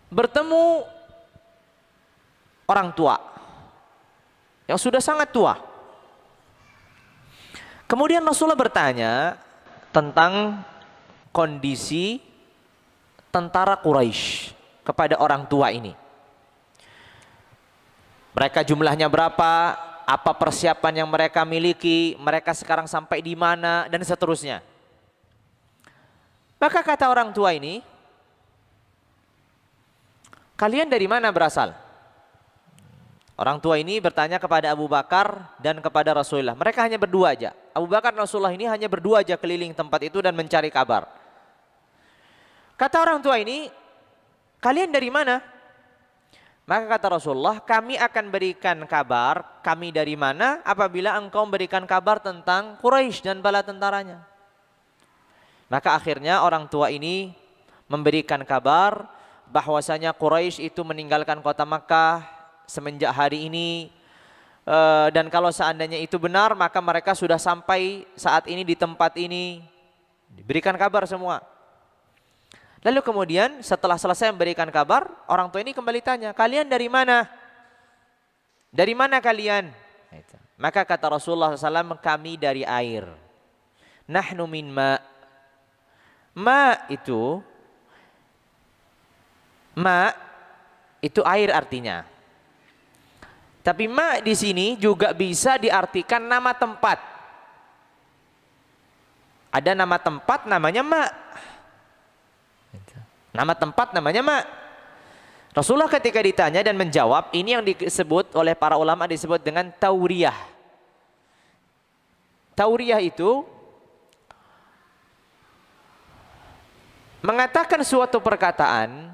bertemu orang tua yang sudah sangat tua. Kemudian Rasulullah bertanya tentang kondisi tentara Quraisy kepada orang tua ini. Mereka jumlahnya berapa, apa persiapan yang mereka miliki, mereka sekarang sampai di mana, dan seterusnya. Maka kata orang tua ini, kalian dari mana berasal? Orang tua ini bertanya kepada Abu Bakar dan kepada Rasulullah. Mereka hanya berdua aja. Abu Bakar dan Rasulullah ini hanya berdua aja keliling tempat itu dan mencari kabar. Kata orang tua ini, kalian dari mana? Maka kata Rasulullah, kami akan berikan kabar kami dari mana apabila engkau memberikan kabar tentang Quraisy dan bala tentaranya. Maka akhirnya orang tua ini memberikan kabar bahwasanya Quraisy itu meninggalkan kota Makkah semenjak hari ini, dan kalau seandainya itu benar maka mereka sudah sampai saat ini di tempat ini. Diberikan kabar semua. Lalu kemudian setelah selesai memberikan kabar, orang tua ini kembali tanya, kalian dari mana? Dari mana kalian? Maka kata Rasulullah SAW, kami dari air. Nahnu min ma. Ma itu air artinya. Tapi ma di sini juga bisa diartikan nama tempat. Ada nama tempat namanya ma. Nama tempat namanya ma. Rasulullah ketika ditanya dan menjawab, ini yang disebut oleh para ulama disebut dengan tauriyah. Tauriyah itu mengatakan suatu perkataan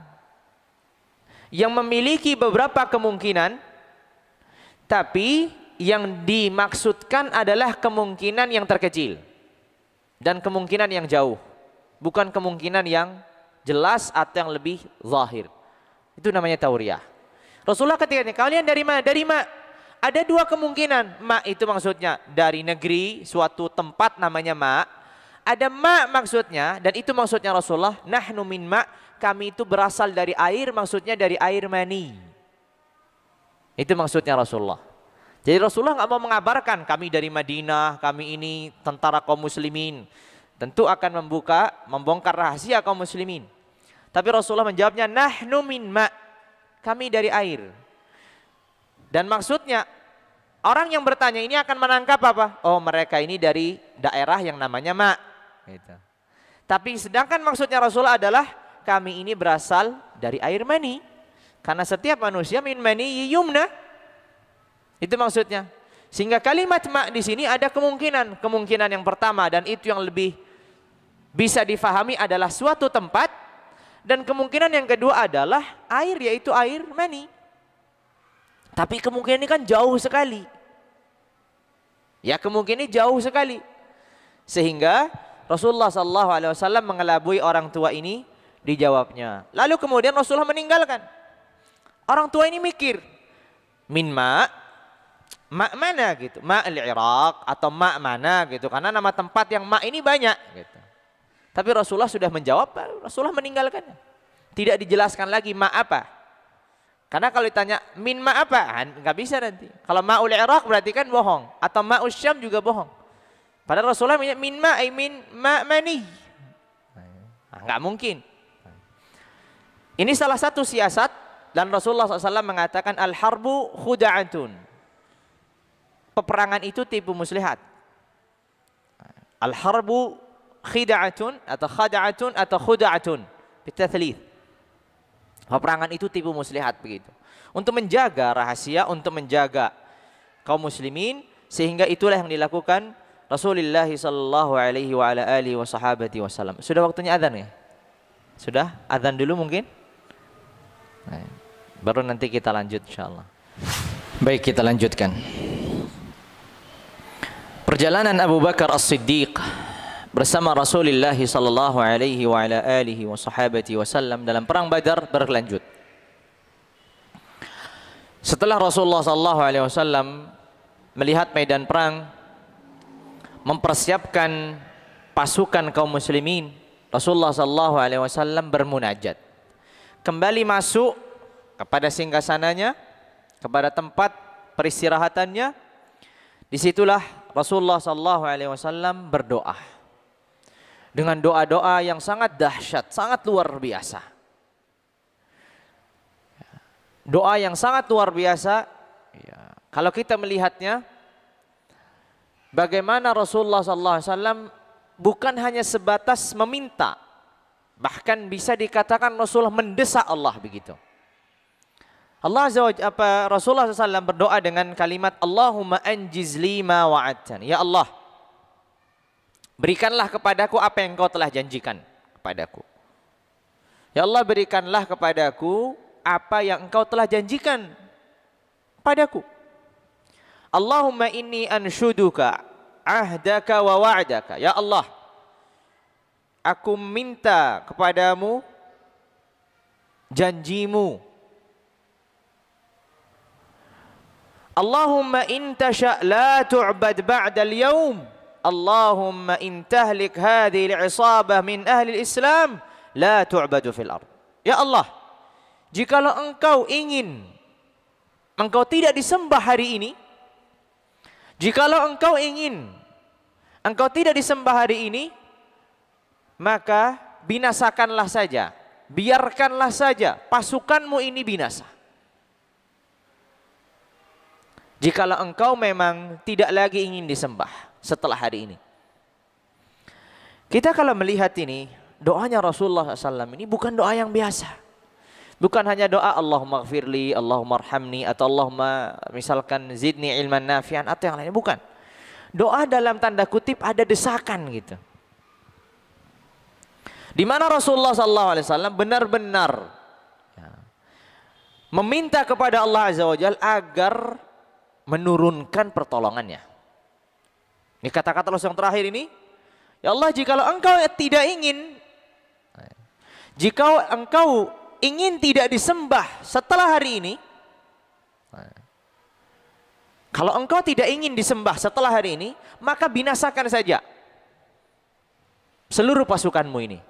yang memiliki beberapa kemungkinan, tapi yang dimaksudkan adalah kemungkinan yang terkecil dan kemungkinan yang jauh, bukan kemungkinan yang jelas atau yang lebih zahir. Itu namanya tauriyah. Rasulullah ketika ini, kalian dari mana? Dari ma. Ada dua kemungkinan. Ma itu maksudnya dari negeri, suatu tempat namanya ma. Ada ma maksudnya, dan itu maksudnya Rasulullah, nahnu min ma, kami itu berasal dari air, maksudnya dari air mani. Itu maksudnya Rasulullah. Jadi Rasulullah nggak mau mengabarkan kami dari Madinah, kami ini tentara kaum muslimin. Tentu akan membongkar rahasia kaum muslimin. Tapi Rasulullah menjawabnya, nahnu min ma, kami dari air. Dan maksudnya orang yang bertanya ini akan menangkap apa? Oh, mereka ini dari daerah yang namanya ma. Gitu. Tapi sedangkan maksudnya Rasulullah adalah kami ini berasal dari air mani. Karena setiap manusia min mani yumna. Itu maksudnya. Sehingga kalimat ma di sini ada kemungkinan yang pertama, dan itu yang lebih bisa difahami adalah suatu tempat, dan kemungkinan yang kedua adalah air, yaitu air mani. Tapi kemungkinan ini kan jauh sekali. Ya, kemungkinan ini jauh sekali. Sehingga Rasulullah SAW mengelabui orang tua ini, dijawabnya. Lalu kemudian Rasulullah meninggalkan. Orang tua ini mikir, min ma' mana gitu, ma'al Iraq atau ma' mana gitu, karena nama tempat yang ma' ini banyak gitu. Tapi Rasulullah sudah menjawab, Rasulullah meninggalkannya. Tidak dijelaskan lagi ma' apa. Karena kalau ditanya min ma' apa, nggak bisa nanti. Kalau ma'ul Iraq berarti kan bohong, atau ma'ul Syam juga bohong. Padahal Rasulullah min ma' min ma' mani. Nggak mungkin. Ini salah satu siasat. Dan Rasulullah SAW mengatakan al-harbu khuda'atun. Peperangan itu tipu muslihat. Al-harbu khida'atun atau khada'atun atau khuda'atun. Bitathlith. Peperangan itu tipu muslihat begitu. Untuk menjaga rahasia, untuk menjaga kaum muslimin, sehingga itulah yang dilakukan Rasulullah SAW. Sudah waktunya azan ya? Sudah? Azan dulu mungkin? Baru nanti kita lanjut insyaallah. Baik, kita lanjutkan. Perjalanan Abu Bakar As-Siddiq bersama Rasulullah sallallahu alaihi wa ala alihi wasallam dalam perang Badar berlanjut. Setelah Rasulullah sallallahu alaihi wasallam melihat medan perang, mempersiapkan pasukan kaum muslimin, Rasulullah sallallahu alaihi wasallam bermunajat. Kembali masuk kepada singgasananya, kepada tempat peristirahatannya. Disitulah Rasulullah SAW berdoa dengan doa-doa yang sangat dahsyat, sangat luar biasa. Doa yang sangat luar biasa. Ya, kalau kita melihatnya, bagaimana Rasulullah SAW bukan hanya sebatas meminta, bahkan bisa dikatakan Rasulullah mendesak Allah begitu. Rasulullah SAW berdoa dengan kalimat Allahumma anjiz li ma wa'adtan. Ya Allah, berikanlah kepadaku apa yang Engkau telah janjikan kepadaku. Ya Allah, berikanlah kepadaku apa yang Engkau telah janjikan padaku. Allahumma inni anshuduka ahdaka wa wa'daka. Ya Allah, aku minta kepadamu janjimu. Allahumma in tasha' la tu'bad ba'da al-yawm. Allahumma in tahlik hadhihi al-'isabah min ahli al-Islam la tu'badu fil ard. Ya Allah, jikalau Engkau ingin Engkau tidak disembah hari ini, jikalau Engkau ingin Engkau tidak disembah hari ini, maka binasakanlah saja, biarkanlah saja pasukanmu ini binasa. Jikalau Engkau memang tidak lagi ingin disembah setelah hari ini. Kita kalau melihat ini, doanya Rasulullah SAW ini bukan doa yang biasa. Bukan hanya doa Allahumma gfirli, Allahumma arhamni, atau Allahumma misalkan zidni ilman nafi'an atau yang lain. Bukan. Doa dalam tanda kutip ada desakan gitu. Di mana Rasulullah SAW benar-benar meminta kepada Allah Azza wa Jalla agar menurunkan pertolongannya. Ini kata-kata Rasul yang terakhir ini, ya Allah, jikalau Engkau tidak ingin, jika Engkau ingin tidak disembah setelah hari ini, kalau Engkau tidak ingin disembah setelah hari ini, maka binasakan saja seluruh pasukanmu ini.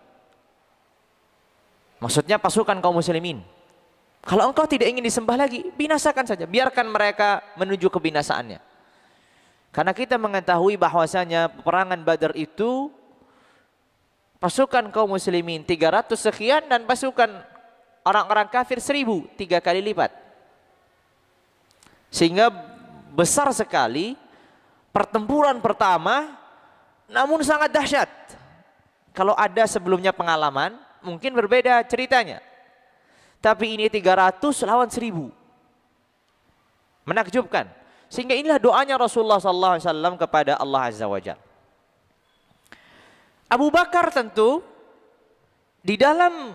Maksudnya pasukan kaum muslimin. Kalau Engkau tidak ingin disembah lagi, binasakan saja. Biarkan mereka menuju kebinasaannya. Karena kita mengetahui bahwasanya peperangan Badar itu pasukan kaum muslimin 300 sekian dan pasukan orang-orang kafir 1000, 3 kali lipat. Sehingga besar sekali pertempuran pertama, namun sangat dahsyat. Kalau ada sebelumnya pengalaman, mungkin berbeda ceritanya. Tapi ini 300 lawan 1000. Menakjubkan. Sehingga inilah doanya Rasulullah SAW kepada Allah Azza wa Jalla. Abu Bakar tentu di dalam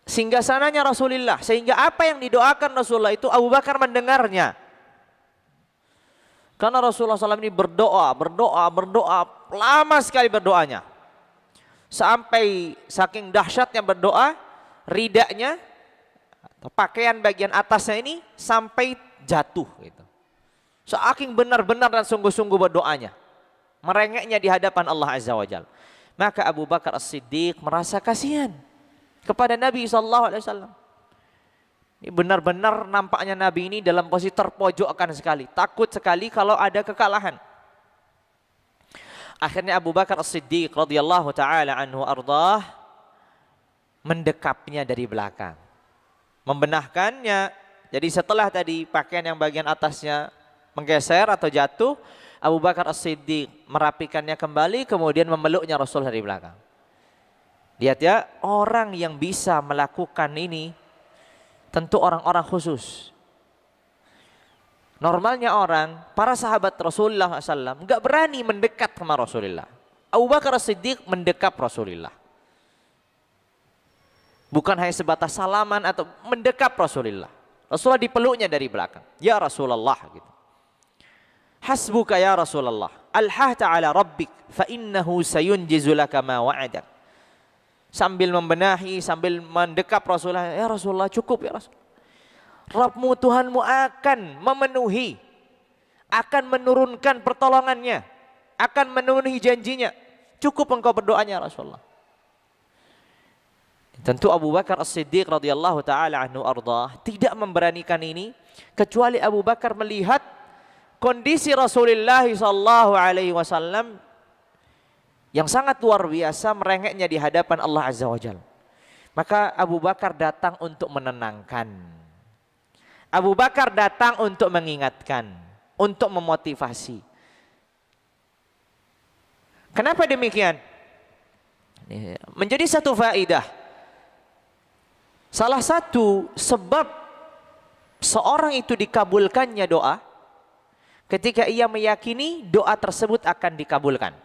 singgasananya Rasulullah, sehingga apa yang didoakan Rasulullah itu Abu Bakar mendengarnya. Karena Rasulullah SAW ini berdoa, lama sekali berdoanya. Sampai saking dahsyatnya berdoa, ridanya, pakaian bagian atasnya ini sampai jatuh. Gitu. Saking benar-benar dan sungguh-sungguh berdoanya. Merengeknya di hadapan Allah Azza wa Jalla. Maka Abu Bakar As-Siddiq merasa kasihan kepada Nabi SAW. Ini benar-benar nampaknya Nabi ini dalam posisi terpojokkan sekali. Takut sekali kalau ada kekalahan. Akhirnya Abu Bakar As-Siddiq radhiyallahu ta'ala anhu ardah mendekapnya dari belakang. Membenahkannya. Jadi setelah tadi pakaian yang bagian atasnya menggeser atau jatuh, Abu Bakar As-Siddiq merapikannya kembali, kemudian memeluknya Rasul dari belakang. Lihat ya, orang yang bisa melakukan ini tentu orang-orang khusus. Normalnya orang, para sahabat Rasulullah SAW nggak berani mendekat sama Rasulullah. Abu Bakar As-Siddiq mendekap Rasulullah. Bukan hanya sebatas salaman atau mendekap Rasulullah. Rasulullah dipeluknya dari belakang. Ya Rasulullah gitu. Hasbuka ya Rasulullah. Alhahta ala rabbik fa innahu sayunjizu laka ma wa'adak. Sambil membenahi, sambil mendekap Rasulullah. Ya Rasulullah, cukup ya Rasulullah. Rabbmu Tuhanmu akan memenuhi, akan menurunkan pertolongannya, akan memenuhi janjinya. Cukup engkau berdoanya Rasulullah. Tentu Abu Bakar As-Siddiq radhiyallahu taala anhu ardah tidak memberanikan ini kecuali Abu Bakar melihat kondisi Rasulullah sallallahu alaihi wasallam yang sangat luar biasa merengeknya di hadapan Allah Azza wa Jalla. Maka Abu Bakar datang untuk menenangkan. Abu Bakar datang untuk mengingatkan, untuk memotivasi. Kenapa demikian? Menjadi satu faedah. Salah satu sebab seorang itu dikabulkannya doa ketika ia meyakini doa tersebut akan dikabulkan.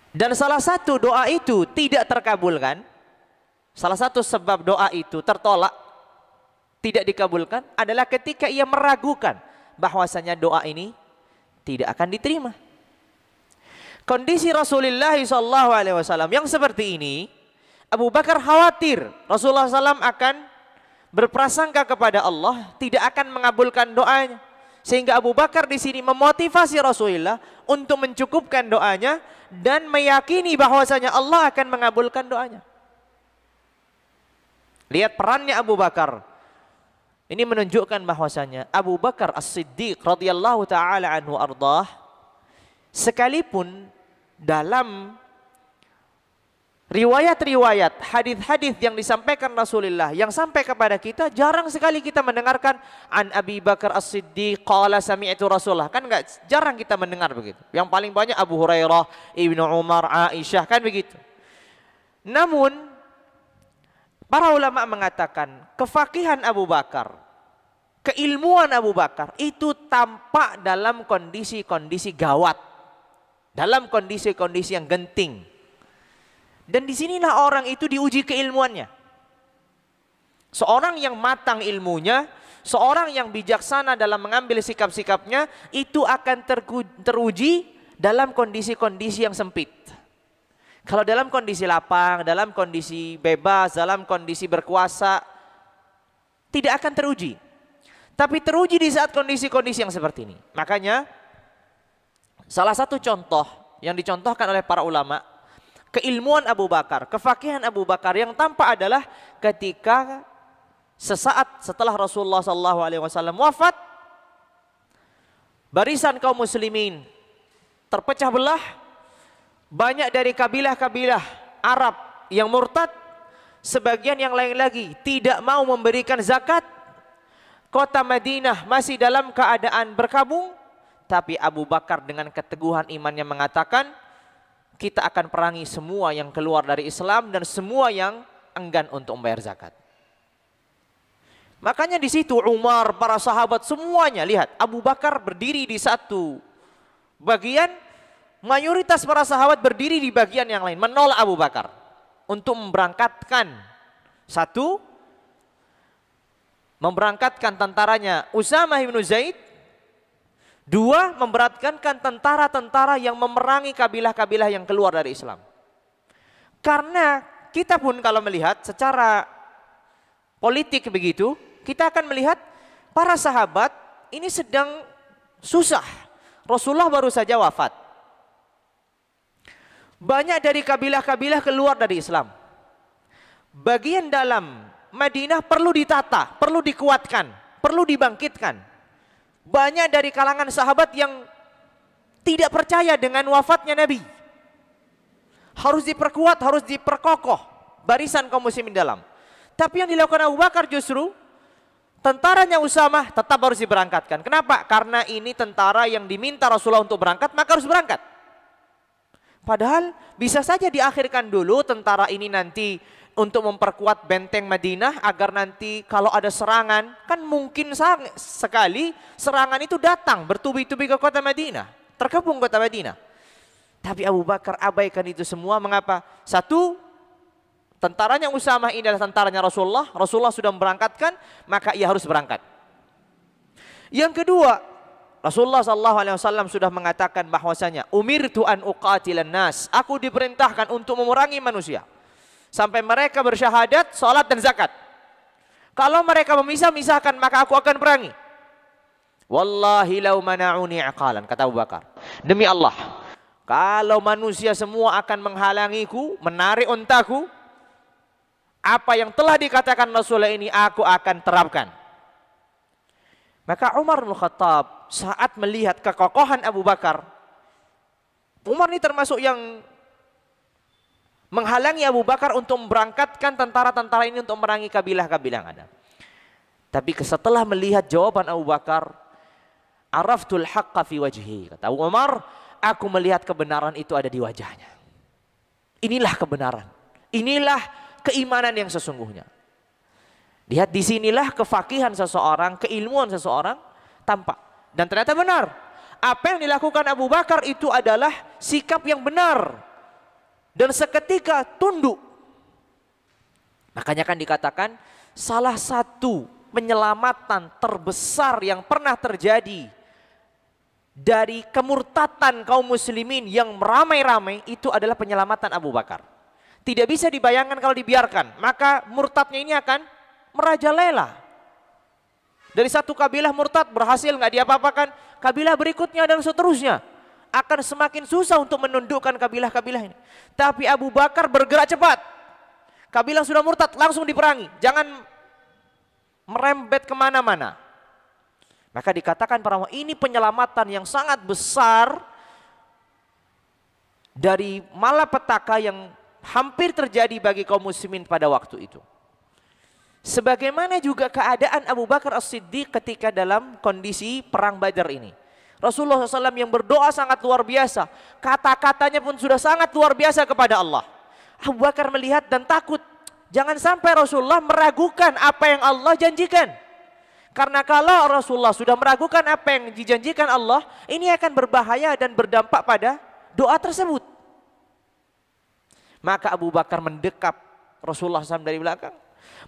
Dan salah satu doa itu tidak terkabulkan, salah satu sebab doa itu tertolak, tidak dikabulkan adalah ketika ia meragukan bahwasanya doa ini tidak akan diterima. Kondisi Rasulullah SAW yang seperti ini, Abu Bakar khawatir Rasulullah SAW akan berprasangka kepada Allah tidak akan mengabulkan doanya, sehingga Abu Bakar di sini memotivasi Rasulullah untuk mencukupkan doanya dan meyakini bahwasanya Allah akan mengabulkan doanya. Lihat perannya Abu Bakar. Ini menunjukkan bahwasanya Abu Bakar As-Siddiq radhiyallahu taala anhu ardah sekalipun dalam riwayat-riwayat, hadis-hadis yang disampaikan Rasulullah yang sampai kepada kita, jarang sekali kita mendengarkan an Abi Bakar As-Siddiq qala sami'tu Rasulullah. Kan enggak, jarang kita mendengar begitu. Yang paling banyak Abu Hurairah, Ibnu Umar, Aisyah, kan begitu. Namun para ulama mengatakan kefakihan Abu Bakar, keilmuan Abu Bakar itu tampak dalam kondisi-kondisi gawat, dalam kondisi-kondisi yang genting. Dan disinilah orang itu diuji keilmuannya. Seorang yang matang ilmunya, seorang yang bijaksana dalam mengambil sikap-sikapnya, itu akan teruji dalam kondisi-kondisi yang sempit. Kalau dalam kondisi lapang, dalam kondisi bebas, dalam kondisi berkuasa, tidak akan teruji. Tapi teruji di saat kondisi-kondisi yang seperti ini. Makanya, salah satu contoh yang dicontohkan oleh para ulama, keilmuan Abu Bakar, kefakihan Abu Bakar yang tampak adalah ketika sesaat setelah Rasulullah SAW wafat, barisan kaum muslimin terpecah belah. Banyak dari kabilah-kabilah Arab yang murtad, sebagian yang lain lagi tidak mau memberikan zakat. Kota Madinah masih dalam keadaan berkabung, tapi Abu Bakar dengan keteguhan imannya mengatakan, kita akan perangi semua yang keluar dari Islam dan semua yang enggan untuk membayar zakat. Makanya di situ Umar, para sahabat semuanya lihat Abu Bakar berdiri di satu bagian, mayoritas para sahabat berdiri di bagian yang lain, menolak Abu Bakar untuk memberangkatkan tentaranya Usamah bin Zaid. Dua, memberatkan tentara-tentara yang memerangi kabilah-kabilah yang keluar dari Islam. Karena kita pun kalau melihat secara politik begitu, kita akan melihat para sahabat ini sedang susah. Rasulullah baru saja wafat. Banyak dari kabilah-kabilah keluar dari Islam. Bagian dalam Madinah perlu ditata, perlu dikuatkan, perlu dibangkitkan. Banyak dari kalangan sahabat yang tidak percaya dengan wafatnya Nabi. Harus diperkuat, harus diperkokoh barisan kaum muslimin dalam. Tapi yang dilakukan Abu Bakar justru tentaranya Usamah tetap harus diberangkatkan. Kenapa? Karena ini tentara yang diminta Rasulullah untuk berangkat, maka harus berangkat. Padahal bisa saja diakhirkan dulu tentara ini nanti untuk memperkuat benteng Madinah agar nanti kalau ada serangan, kan mungkin sekali serangan itu datang bertubi-tubi ke kota Madinah, terkepung kota Madinah. Tapi Abu Bakar abaikan itu semua. Mengapa? Satu, tentaranya Usamah ini adalah tentaranya Rasulullah. Rasulullah sudah memberangkatkan, maka ia harus berangkat. Yang kedua, Rasulullah SAW sudah mengatakan bahwasanya umirtu an uqatilan nas, aku diperintahkan untuk memerangi manusia sampai mereka bersyahadat, salat dan zakat. Kalau mereka memisah-misahkan, maka aku akan perangi. Wallahi lau mana'uni aqalan, kata Abu Bakar, demi Allah, kalau manusia semua akan menghalangiku, menarik untaku, apa yang telah dikatakan Rasulullah ini aku akan terapkan. Maka Umar bin Khattab saat melihat kekokohan Abu Bakar, Umar ini termasuk yang menghalangi Abu Bakar untuk memberangkatkan tentara-tentara ini untuk memerangi kabilah-kabilah yang ada. Tapi setelah melihat jawaban Abu Bakar, araftul haqqa fi wajhi, kata Umar, aku melihat kebenaran itu ada di wajahnya. Inilah kebenaran, inilah keimanan yang sesungguhnya. Lihat, disinilah kefakihan seseorang, keilmuan seseorang tampak. Dan ternyata benar, apa yang dilakukan Abu Bakar itu adalah sikap yang benar. Dan seketika tunduk. Makanya kan dikatakan salah satu penyelamatan terbesar yang pernah terjadi dari kemurtatan kaum muslimin yang ramai-ramai itu adalah penyelamatan Abu Bakar. Tidak bisa dibayangkan kalau dibiarkan, maka murtadnya ini akan merajalela. Dari satu kabilah murtad berhasil nggak diapa-apakan, kabilah berikutnya dan seterusnya akan semakin susah untuk menundukkan kabilah-kabilah ini. Tapi Abu Bakar bergerak cepat. Kabilah sudah murtad, langsung diperangi. Jangan merembet kemana-mana. Maka dikatakan para ulama, ini penyelamatan yang sangat besar dari malapetaka yang hampir terjadi bagi kaum muslimin pada waktu itu. Sebagaimana juga keadaan Abu Bakar As-Siddiq ketika dalam kondisi perang Badar ini. Rasulullah SAW yang berdoa sangat luar biasa. Kata-katanya pun sudah sangat luar biasa kepada Allah. Abu Bakar melihat dan takut. Jangan sampai Rasulullah meragukan apa yang Allah janjikan. Karena kalau Rasulullah sudah meragukan apa yang dijanjikan Allah, ini akan berbahaya dan berdampak pada doa tersebut. Maka Abu Bakar mendekap Rasulullah SAW dari belakang.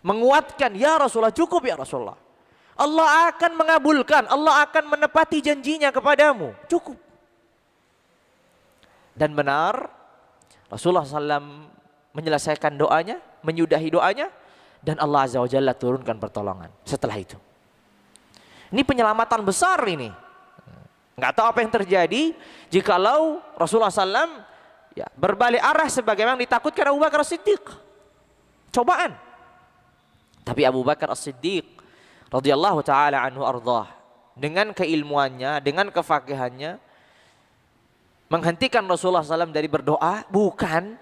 Menguatkan, ya Rasulullah, cukup ya Rasulullah. Allah akan mengabulkan, Allah akan menepati janjinya kepadamu. Cukup. Dan benar, Rasulullah SAW menyelesaikan doanya, menyudahi doanya, dan Allah Azza wa Jalla turunkan pertolongan setelah itu. Ini penyelamatan besar ini. Nggak tahu apa yang terjadi jikalau Rasulullah SAW berbalik arah sebagaimana ditakutkan Abu Bakar As-Siddiq. Cobaan. Tapi Abu Bakar As-Siddiq radhiyallahu taala anhu ardhah, dengan keilmuannya, dengan kefakihannya, menghentikan Rasulullah SAW dari berdoa, bukan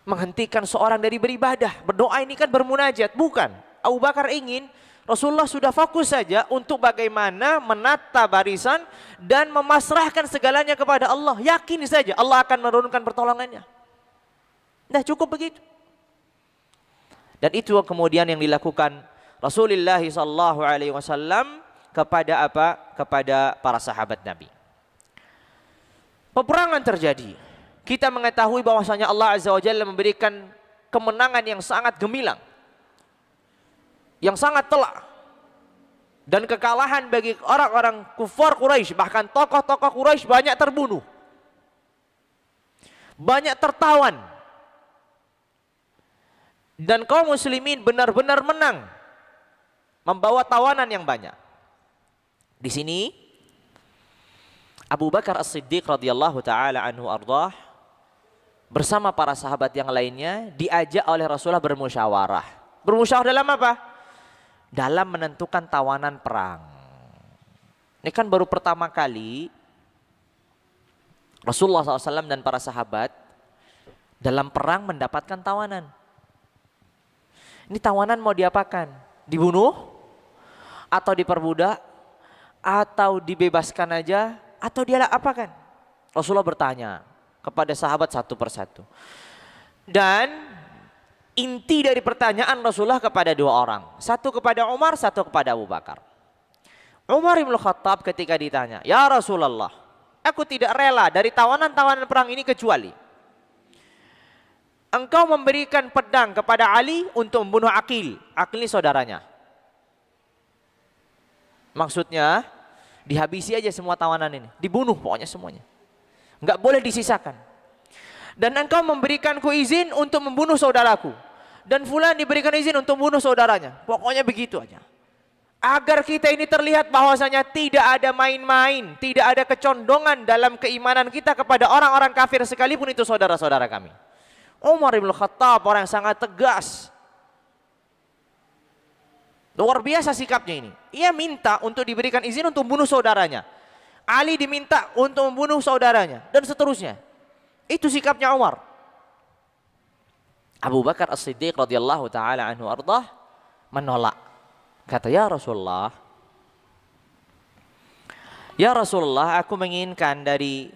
menghentikan seorang dari beribadah. Berdoa ini kan bermunajat, bukan. Abu Bakar ingin Rasulullah sudah fokus saja untuk bagaimana menata barisan dan memasrahkan segalanya kepada Allah. Yakin saja Allah akan menurunkan pertolongannya. Nah, cukup begitu. Dan itu kemudian yang dilakukan Rasulullah SAW kepada apa? Kepada para sahabat Nabi. Peperangan terjadi. Kita mengetahui bahwasanya Allah Azza wa Jalla memberikan kemenangan yang sangat gemilang, yang sangat telak, dan kekalahan bagi orang-orang kufar Quraisy. Bahkan tokoh-tokoh Quraisy banyak terbunuh, banyak tertawan, dan kaum muslimin benar-benar menang, membawa tawanan yang banyak. Di sini Abu Bakar As-Siddiq radhiyallahu taala anhu ardah bersama para sahabat yang lainnya diajak oleh Rasulullah bermusyawarah. Bermusyawarah dalam apa? Dalam menentukan tawanan perang. Ini kan baru pertama kali Rasulullah SAW dan para sahabat dalam perang mendapatkan tawanan. Ini tawanan mau diapakan? Dibunuh? Atau diperbudak? Atau dibebaskan aja? Atau dia apakan? Rasulullah bertanya kepada sahabat satu persatu. Dan inti dari pertanyaan Rasulullah kepada dua orang. Satu kepada Umar, satu kepada Abu Bakar. Umar bin Khattab ketika ditanya, "Ya Rasulullah, aku tidak rela dari tawanan-tawanan perang ini kecuali engkau memberikan pedang kepada Ali untuk membunuh Aqil." Aqil ini saudaranya. Maksudnya dihabisi aja semua tawanan ini. Dibunuh pokoknya semuanya. Enggak boleh disisakan. Dan engkau memberikanku izin untuk membunuh saudaraku. Dan fulan diberikan izin untuk membunuh saudaranya. Pokoknya begitu aja. Agar kita ini terlihat bahwasanya tidak ada main-main. Tidak ada kecondongan dalam keimanan kita kepada orang-orang kafir sekalipun itu saudara-saudara kami. Umar bin Khattab orang yang sangat tegas. Luar biasa sikapnya ini. Ia minta untuk diberikan izin untuk membunuh saudaranya. Ali diminta untuk membunuh saudaranya. Dan seterusnya. Itu sikapnya Umar. Abu Bakar As-Siddiq radhiyallahu taala anhu ardah menolak. Kata, "Ya Rasulullah, ya Rasulullah, aku menginginkan dari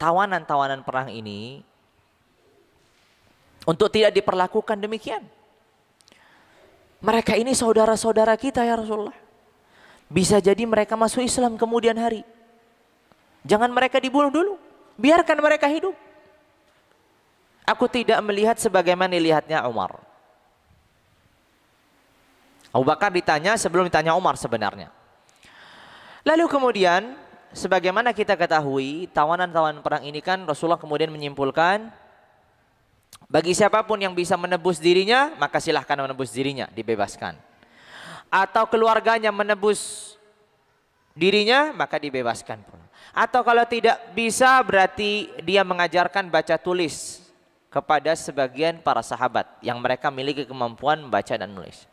tawanan-tawanan perang ini untuk tidak diperlakukan demikian. Mereka ini saudara-saudara kita ya Rasulullah. Bisa jadi mereka masuk Islam kemudian hari. Jangan mereka dibunuh dulu. Biarkan mereka hidup. Aku tidak melihat sebagaimana dilihatnya Umar." Abu Bakar ditanya sebelum ditanya Umar sebenarnya. Lalu kemudian sebagaimana kita ketahui tawanan-tawanan perang ini kan Rasulullah kemudian menyimpulkan bagi siapapun yang bisa menebus dirinya maka silahkan menebus dirinya, dibebaskan. Atau keluarganya menebus dirinya maka dibebaskan pun. Atau kalau tidak bisa berarti dia mengajarkan baca tulis kepada sebagian para sahabat yang mereka miliki kemampuan membaca dan menulis.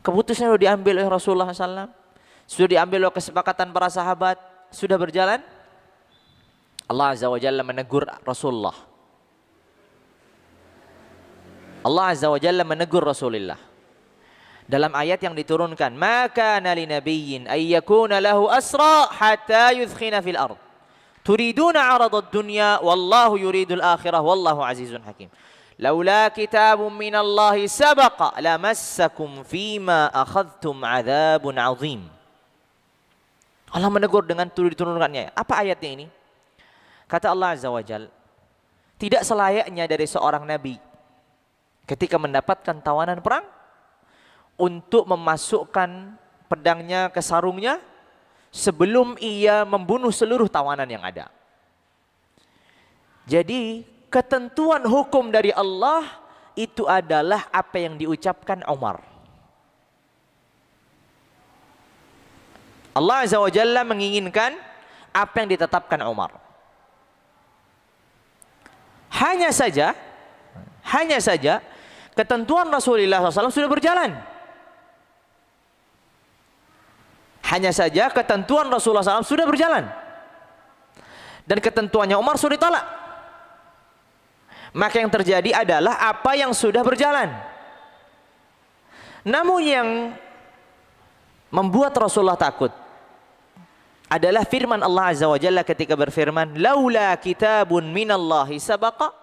Keputusan sudah diambil oleh Rasulullah SAW, sudah diambil oleh kesepakatan para sahabat, sudah berjalan. Allah Azza wa Jalla menegur Rasulullah. Allah Azza wa Jalla menegur Rasulullah dalam ayat yang diturunkan, "Ma kana linabiyyin ay yakuna lahu asra hatta yudkhina fil ard. Turiduna 'aradad dunya wallahu yuridul akhirah wallahu azizun hakim. Laula kitabun minallahi sabaqa lamassakum fima akhadhtum 'adzabun 'adzim." Allah menegur dengan diturunkannya. Apa ayatnya ini? Kata Allah Azza wa Jalla, tidak selayaknya dari seorang nabi ketika mendapatkan tawanan perang untuk memasukkan pedangnya ke sarungnya sebelum ia membunuh seluruh tawanan yang ada. Jadi ketentuan hukum dari Allah itu adalah apa yang diucapkan Umar. Allah Azza wa Jalla menginginkan apa yang ditetapkan Umar. Hanya saja ketentuan Rasulullah SAW sudah berjalan. Hanya saja ketentuan Rasulullah SAW sudah berjalan. Dan ketentuannya Umar sudah ditolak. Maka yang terjadi adalah apa yang sudah berjalan. Namun yang membuat Rasulullah takut adalah firman Allah Azza wa Jalla ketika berfirman, "Laula kitabun minallahi sabaqa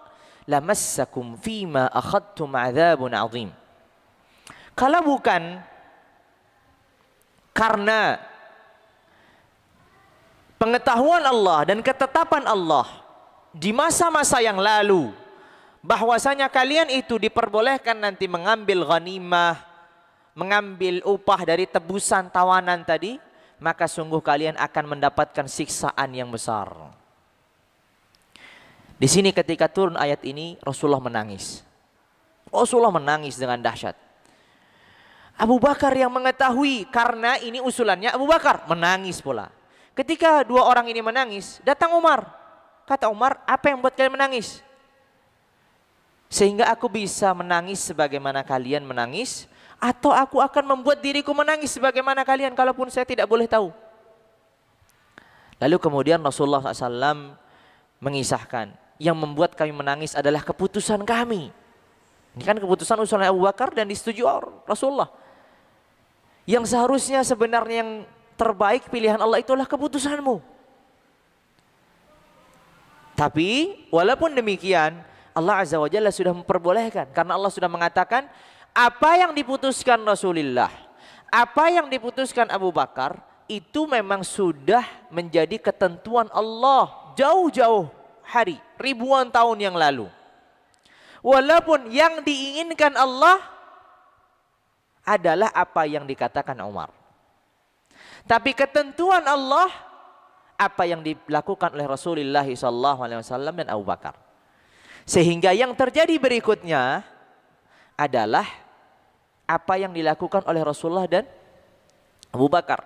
lamassakum fima akhadtum 'adzabun 'adzim." Kalau bukan karena pengetahuan Allah dan ketetapan Allah di masa-masa yang lalu, bahwasanya kalian itu diperbolehkan nanti mengambil ghanimah, mengambil upah dari tebusan tawanan tadi, maka sungguh kalian akan mendapatkan siksaan yang besar. Di sini ketika turun ayat ini, Rasulullah menangis. Rasulullah menangis dengan dahsyat. Abu Bakar yang mengetahui, karena ini usulannya Abu Bakar, menangis pula. Ketika dua orang ini menangis, datang Umar. Kata Umar, apa yang buat kalian menangis? Sehingga aku bisa menangis sebagaimana kalian menangis, atau aku akan membuat diriku menangis sebagaimana kalian, kalaupun saya tidak boleh tahu. Lalu kemudian Rasulullah SAW mengisahkan, yang membuat kami menangis adalah keputusan kami. Ini kan keputusan usulan Abu Bakar dan disetujui Rasulullah. Yang seharusnya sebenarnya yang terbaik pilihan Allah itulah keputusanmu. Tapi walaupun demikian, Allah Azza wa Jalla sudah memperbolehkan. Karena Allah sudah mengatakan, apa yang diputuskan Rasulullah, apa yang diputuskan Abu Bakar, itu memang sudah menjadi ketentuan Allah jauh-jauh hari, ribuan tahun yang lalu. Walaupun yang diinginkan Allah adalah apa yang dikatakan Umar. Tapi ketentuan Allah, apa yang dilakukan oleh Rasulullah SAW dan Abu Bakar. Sehingga yang terjadi berikutnya adalah apa yang dilakukan oleh Rasulullah dan Abu Bakar.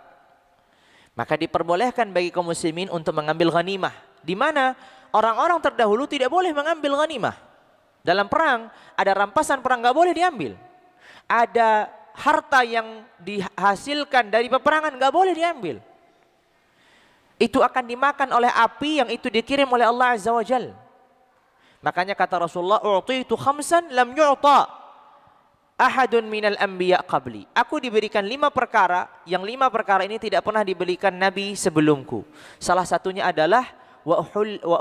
Maka diperbolehkan bagi kaum muslimin untuk mengambil ghanimah. Di mana orang-orang terdahulu tidak boleh mengambil ghanimah. Dalam perang, ada rampasan perang nggak boleh diambil. Ada harta yang dihasilkan dari peperangan nggak boleh diambil. Itu akan dimakan oleh api yang itu dikirim oleh Allah Azza wa Jal. Makanya kata Rasulullah, "U'titu khamsan lam yu'ta ahadun minal anbiya qabli." Aku diberikan 5 perkara, yang 5 perkara ini tidak pernah diberikan Nabi sebelumku. Salah satunya adalah wa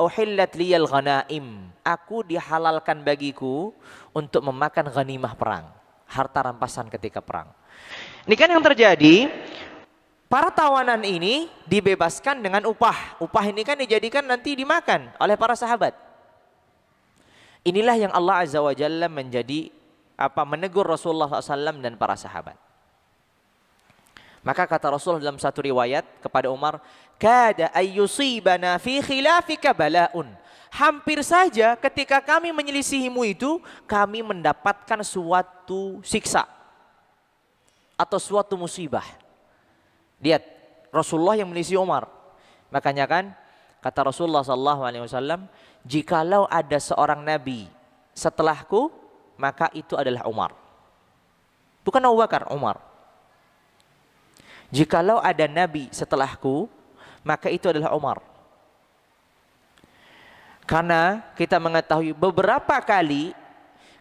uhillat liyal ghanaim. Aku dihalalkan bagiku untuk memakan ghanimah perang, harta rampasan ketika perang. Ini kan yang terjadi, para tawanan ini dibebaskan dengan upah. Upah ini kan dijadikan nanti dimakan oleh para sahabat. Inilah yang Allah Azza wa Jalla menegur Rasulullah SAW dan para sahabat. Maka kata Rasulullah dalam satu riwayat kepada Umar, "Kada ayyusibana fi khilafika bala'un." Hampir saja ketika kami menyelisihimu itu, kami mendapatkan suatu siksa atau suatu musibah. Lihat, Rasulullah yang menyelisih Umar. Makanya kan kata Rasulullah SAW, jikalau ada seorang nabi setelahku, maka itu adalah Umar. Bukan Abu Bakar, Umar. Jikalau ada nabi setelahku, maka itu adalah Umar. Karena kita mengetahui beberapa kali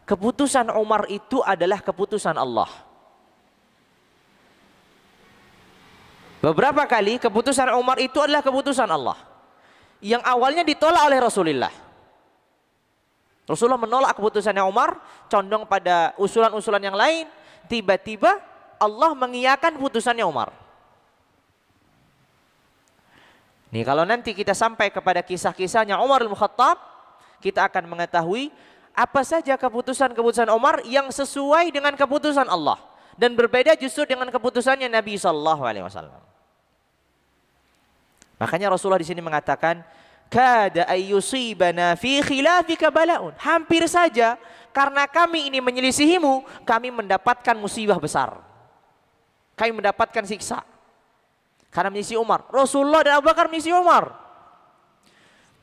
keputusan Umar itu adalah keputusan Allah. Beberapa kali keputusan Umar itu adalah keputusan Allah. Yang awalnya ditolak oleh Rasulullah. Rasulullah menolak keputusannya Umar, condong pada usulan-usulan yang lain. Tiba-tiba Allah mengiyakan putusannya Umar. Nih, kalau nanti kita sampai kepada kisah-kisahnya Umar bin Khattab, kita akan mengetahui apa saja keputusan-keputusan Umar yang sesuai dengan keputusan Allah dan berbeda justru dengan keputusannya Nabi SAW. Makanya Rasulullah di sini mengatakan, "Kada ayyusibana fi khilafika bala'un." Hampir saja karena kami ini menyelisihimu, kami mendapatkan musibah besar. Kami mendapatkan siksa. Karena menyelisihi Umar. Rasulullah dan Abu Bakar menyelisihi Umar.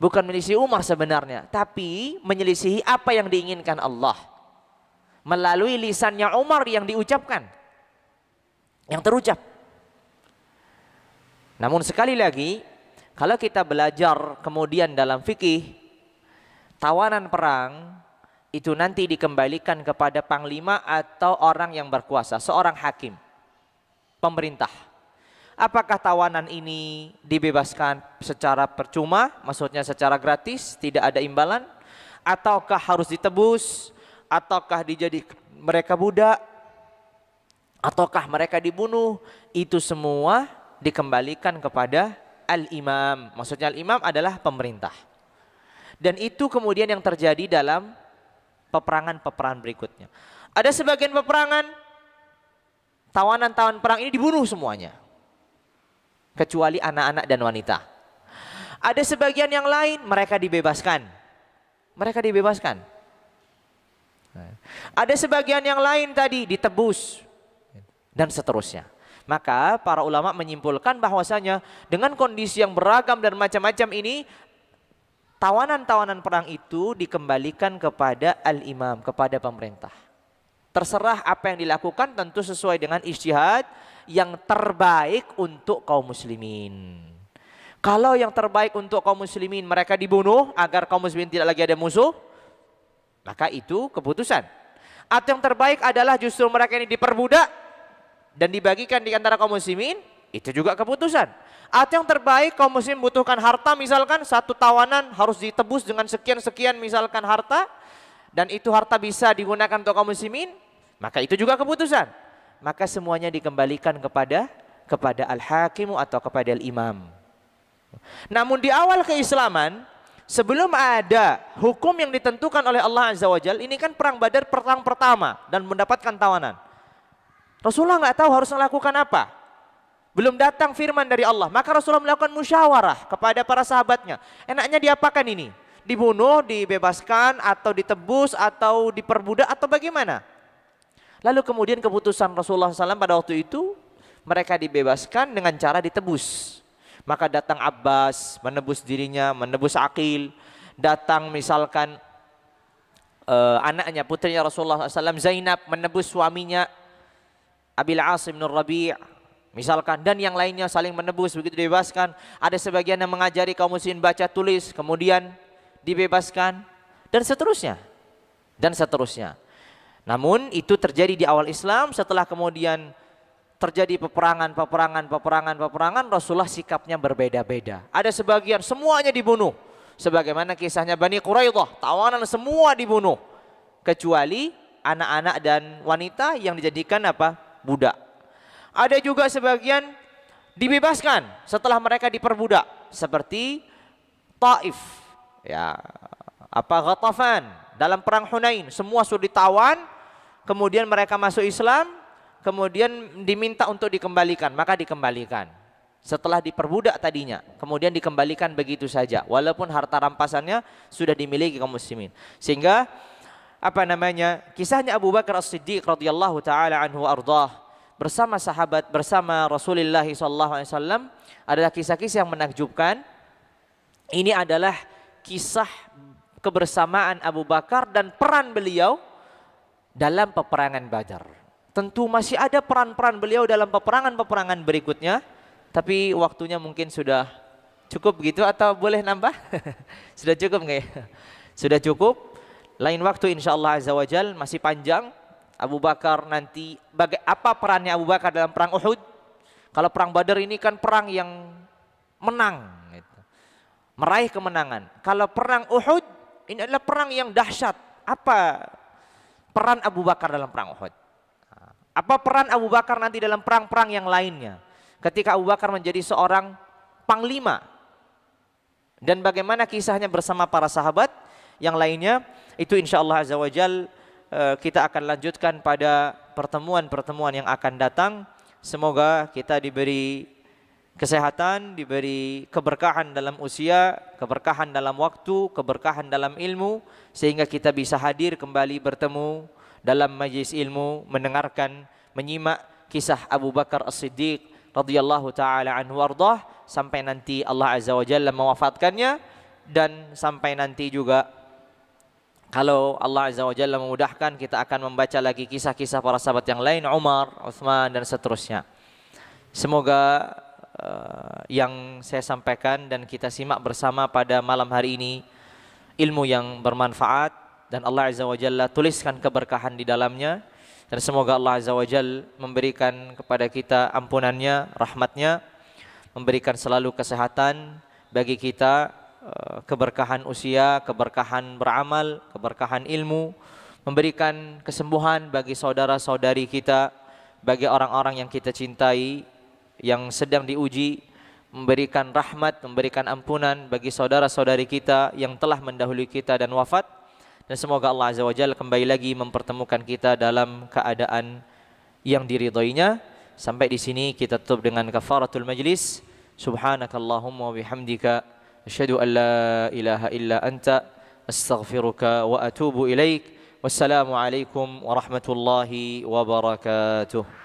Bukan menyelisihi Umar sebenarnya, tapi menyelisihi apa yang diinginkan Allah. Melalui lisannya Umar yang diucapkan. Yang terucap. Namun sekali lagi, kalau kita belajar kemudian dalam fikih, tawanan perang itu nanti dikembalikan kepada panglima atau orang yang berkuasa, seorang hakim, pemerintah. Apakah tawanan ini dibebaskan secara percuma, maksudnya secara gratis, tidak ada imbalan, ataukah harus ditebus, ataukah dijadikan mereka budak, ataukah mereka dibunuh? Itu semua dikembalikan kepada al-imam. Maksudnya al-imam adalah pemerintah. Dan itu kemudian yang terjadi dalam peperangan-peperangan berikutnya. Ada sebagian peperangan, tawanan-tawanan perang ini dibunuh semuanya. Kecuali anak-anak dan wanita. Ada sebagian yang lain, mereka dibebaskan. Mereka dibebaskan. Ada sebagian yang lain tadi ditebus. Dan seterusnya. Maka para ulama menyimpulkan bahwasanya dengan kondisi yang beragam dan macam-macam ini, tawanan-tawanan perang itu dikembalikan kepada al-imam, kepada pemerintah. Terserah apa yang dilakukan, tentu sesuai dengan ijtihad yang terbaik untuk kaum muslimin. Kalau yang terbaik untuk kaum muslimin mereka dibunuh agar kaum muslimin tidak lagi ada musuh, maka itu keputusan. Atau yang terbaik adalah justru mereka ini diperbudak dan dibagikan di antara kaum muslimin, itu juga keputusan. Atau yang terbaik kaum muslim butuhkan harta, misalkan satu tawanan harus ditebus dengan sekian-sekian misalkan harta, dan itu harta bisa digunakan untuk kaum muslimin, maka itu juga keputusan. Maka semuanya dikembalikan kepada al-hakimu atau kepada al-imam. Namun di awal keislaman, sebelum ada hukum yang ditentukan oleh Allah Azza wa Jalla, ini kan perang Badar, perang pertama dan mendapatkan tawanan. Rasulullah nggak tahu harus melakukan apa. Belum datang firman dari Allah, maka Rasulullah melakukan musyawarah kepada para sahabatnya. Enaknya diapakan ini? Dibunuh, dibebaskan, atau ditebus, atau diperbudak, atau bagaimana? Lalu kemudian keputusan Rasulullah SAW pada waktu itu, mereka dibebaskan dengan cara ditebus. Maka datang Abbas menebus dirinya, menebus Aqil. Datang misalkan anaknya, putrinya Rasulullah SAW, Zainab, menebus suaminya Abil As bin Rabi'. Misalkan, dan yang lainnya saling menebus, begitu dibebaskan. Ada sebagian yang mengajari kaum muslimin baca tulis, kemudian dibebaskan, dan seterusnya. Dan seterusnya. Namun itu terjadi di awal Islam, setelah kemudian terjadi peperangan, Rasulullah sikapnya berbeda-beda. Ada sebagian semuanya dibunuh. Sebagaimana kisahnya Bani Quraidah, tawanan semua dibunuh. Kecuali anak-anak dan wanita yang dijadikan apa? Budak. Ada juga sebagian dibebaskan setelah mereka diperbudak, seperti Taif, ya, Ghatafan dalam perang Hunain, semua sudah ditawan, kemudian mereka masuk Islam, kemudian diminta untuk dikembalikan, maka dikembalikan. Setelah diperbudak tadinya, kemudian dikembalikan begitu saja, walaupun harta rampasannya sudah dimiliki kaum muslimin. Sehingga kisahnya Abu Bakar As-Siddiq radhiyallahu taala anhu ardah bersama sahabat, bersama Rasulullah SAW adalah kisah-kisah yang menakjubkan. Ini adalah kisah kebersamaan Abu Bakar dan peran beliau dalam peperangan Badar. Tentu masih ada peran-peran beliau dalam peperangan-peperangan berikutnya, tapi waktunya mungkin sudah cukup gitu, atau boleh nambah? Sudah cukup nggak ya? Sudah cukup. Lain waktu insyaallah azza wajal, masih panjang. Abu Bakar nanti, apa perannya Abu Bakar dalam perang Uhud? Kalau perang Badar ini kan perang yang menang, gitu, meraih kemenangan. Kalau perang Uhud ini adalah perang yang dahsyat. Apa peran Abu Bakar dalam perang Uhud? Apa peran Abu Bakar nanti dalam perang-perang yang lainnya? Ketika Abu Bakar menjadi seorang panglima, dan bagaimana kisahnya bersama para sahabat yang lainnya, itu insyaallah azza wajal kita akan lanjutkan pada pertemuan-pertemuan yang akan datang. Semoga kita diberi kesehatan, diberi keberkahan dalam usia, keberkahan dalam waktu, keberkahan dalam ilmu, sehingga kita bisa hadir kembali bertemu dalam majlis ilmu, mendengarkan, menyimak kisah Abu Bakar As-Siddiq radhiyallahu taala anhu wardah, sampai nanti Allah azza wajalla mewafatkannya, dan sampai nanti juga kalau Allah azza wajalla memudahkan, kita akan membaca lagi kisah-kisah para sahabat yang lain, Umar, Utsman, dan seterusnya. Semoga yang saya sampaikan dan kita simak bersama pada malam hari ini ilmu yang bermanfaat, dan Allah azza wajalla tuliskan keberkahan di dalamnya, dan semoga Allah azza wajalla memberikan kepada kita ampunannya, rahmatnya, memberikan selalu kesehatan bagi kita, keberkahan usia, keberkahan beramal, keberkahan ilmu, memberikan kesembuhan bagi saudara-saudari kita, bagi orang-orang yang kita cintai yang sedang diuji, memberikan rahmat, memberikan ampunan bagi saudara-saudari kita yang telah mendahului kita dan wafat. Dan semoga Allah Azza wa Jalla kembali lagi mempertemukan kita dalam keadaan yang diridhoinya. Sampai di sini kita tutup dengan kafaratul majlis. Subhanakallahumma wa bihamdika asyhadu an la ilaha illa anta astaghfiruka wa atubu ilaik. Wassalamu alaikum warahmatullahi wabarakatuh.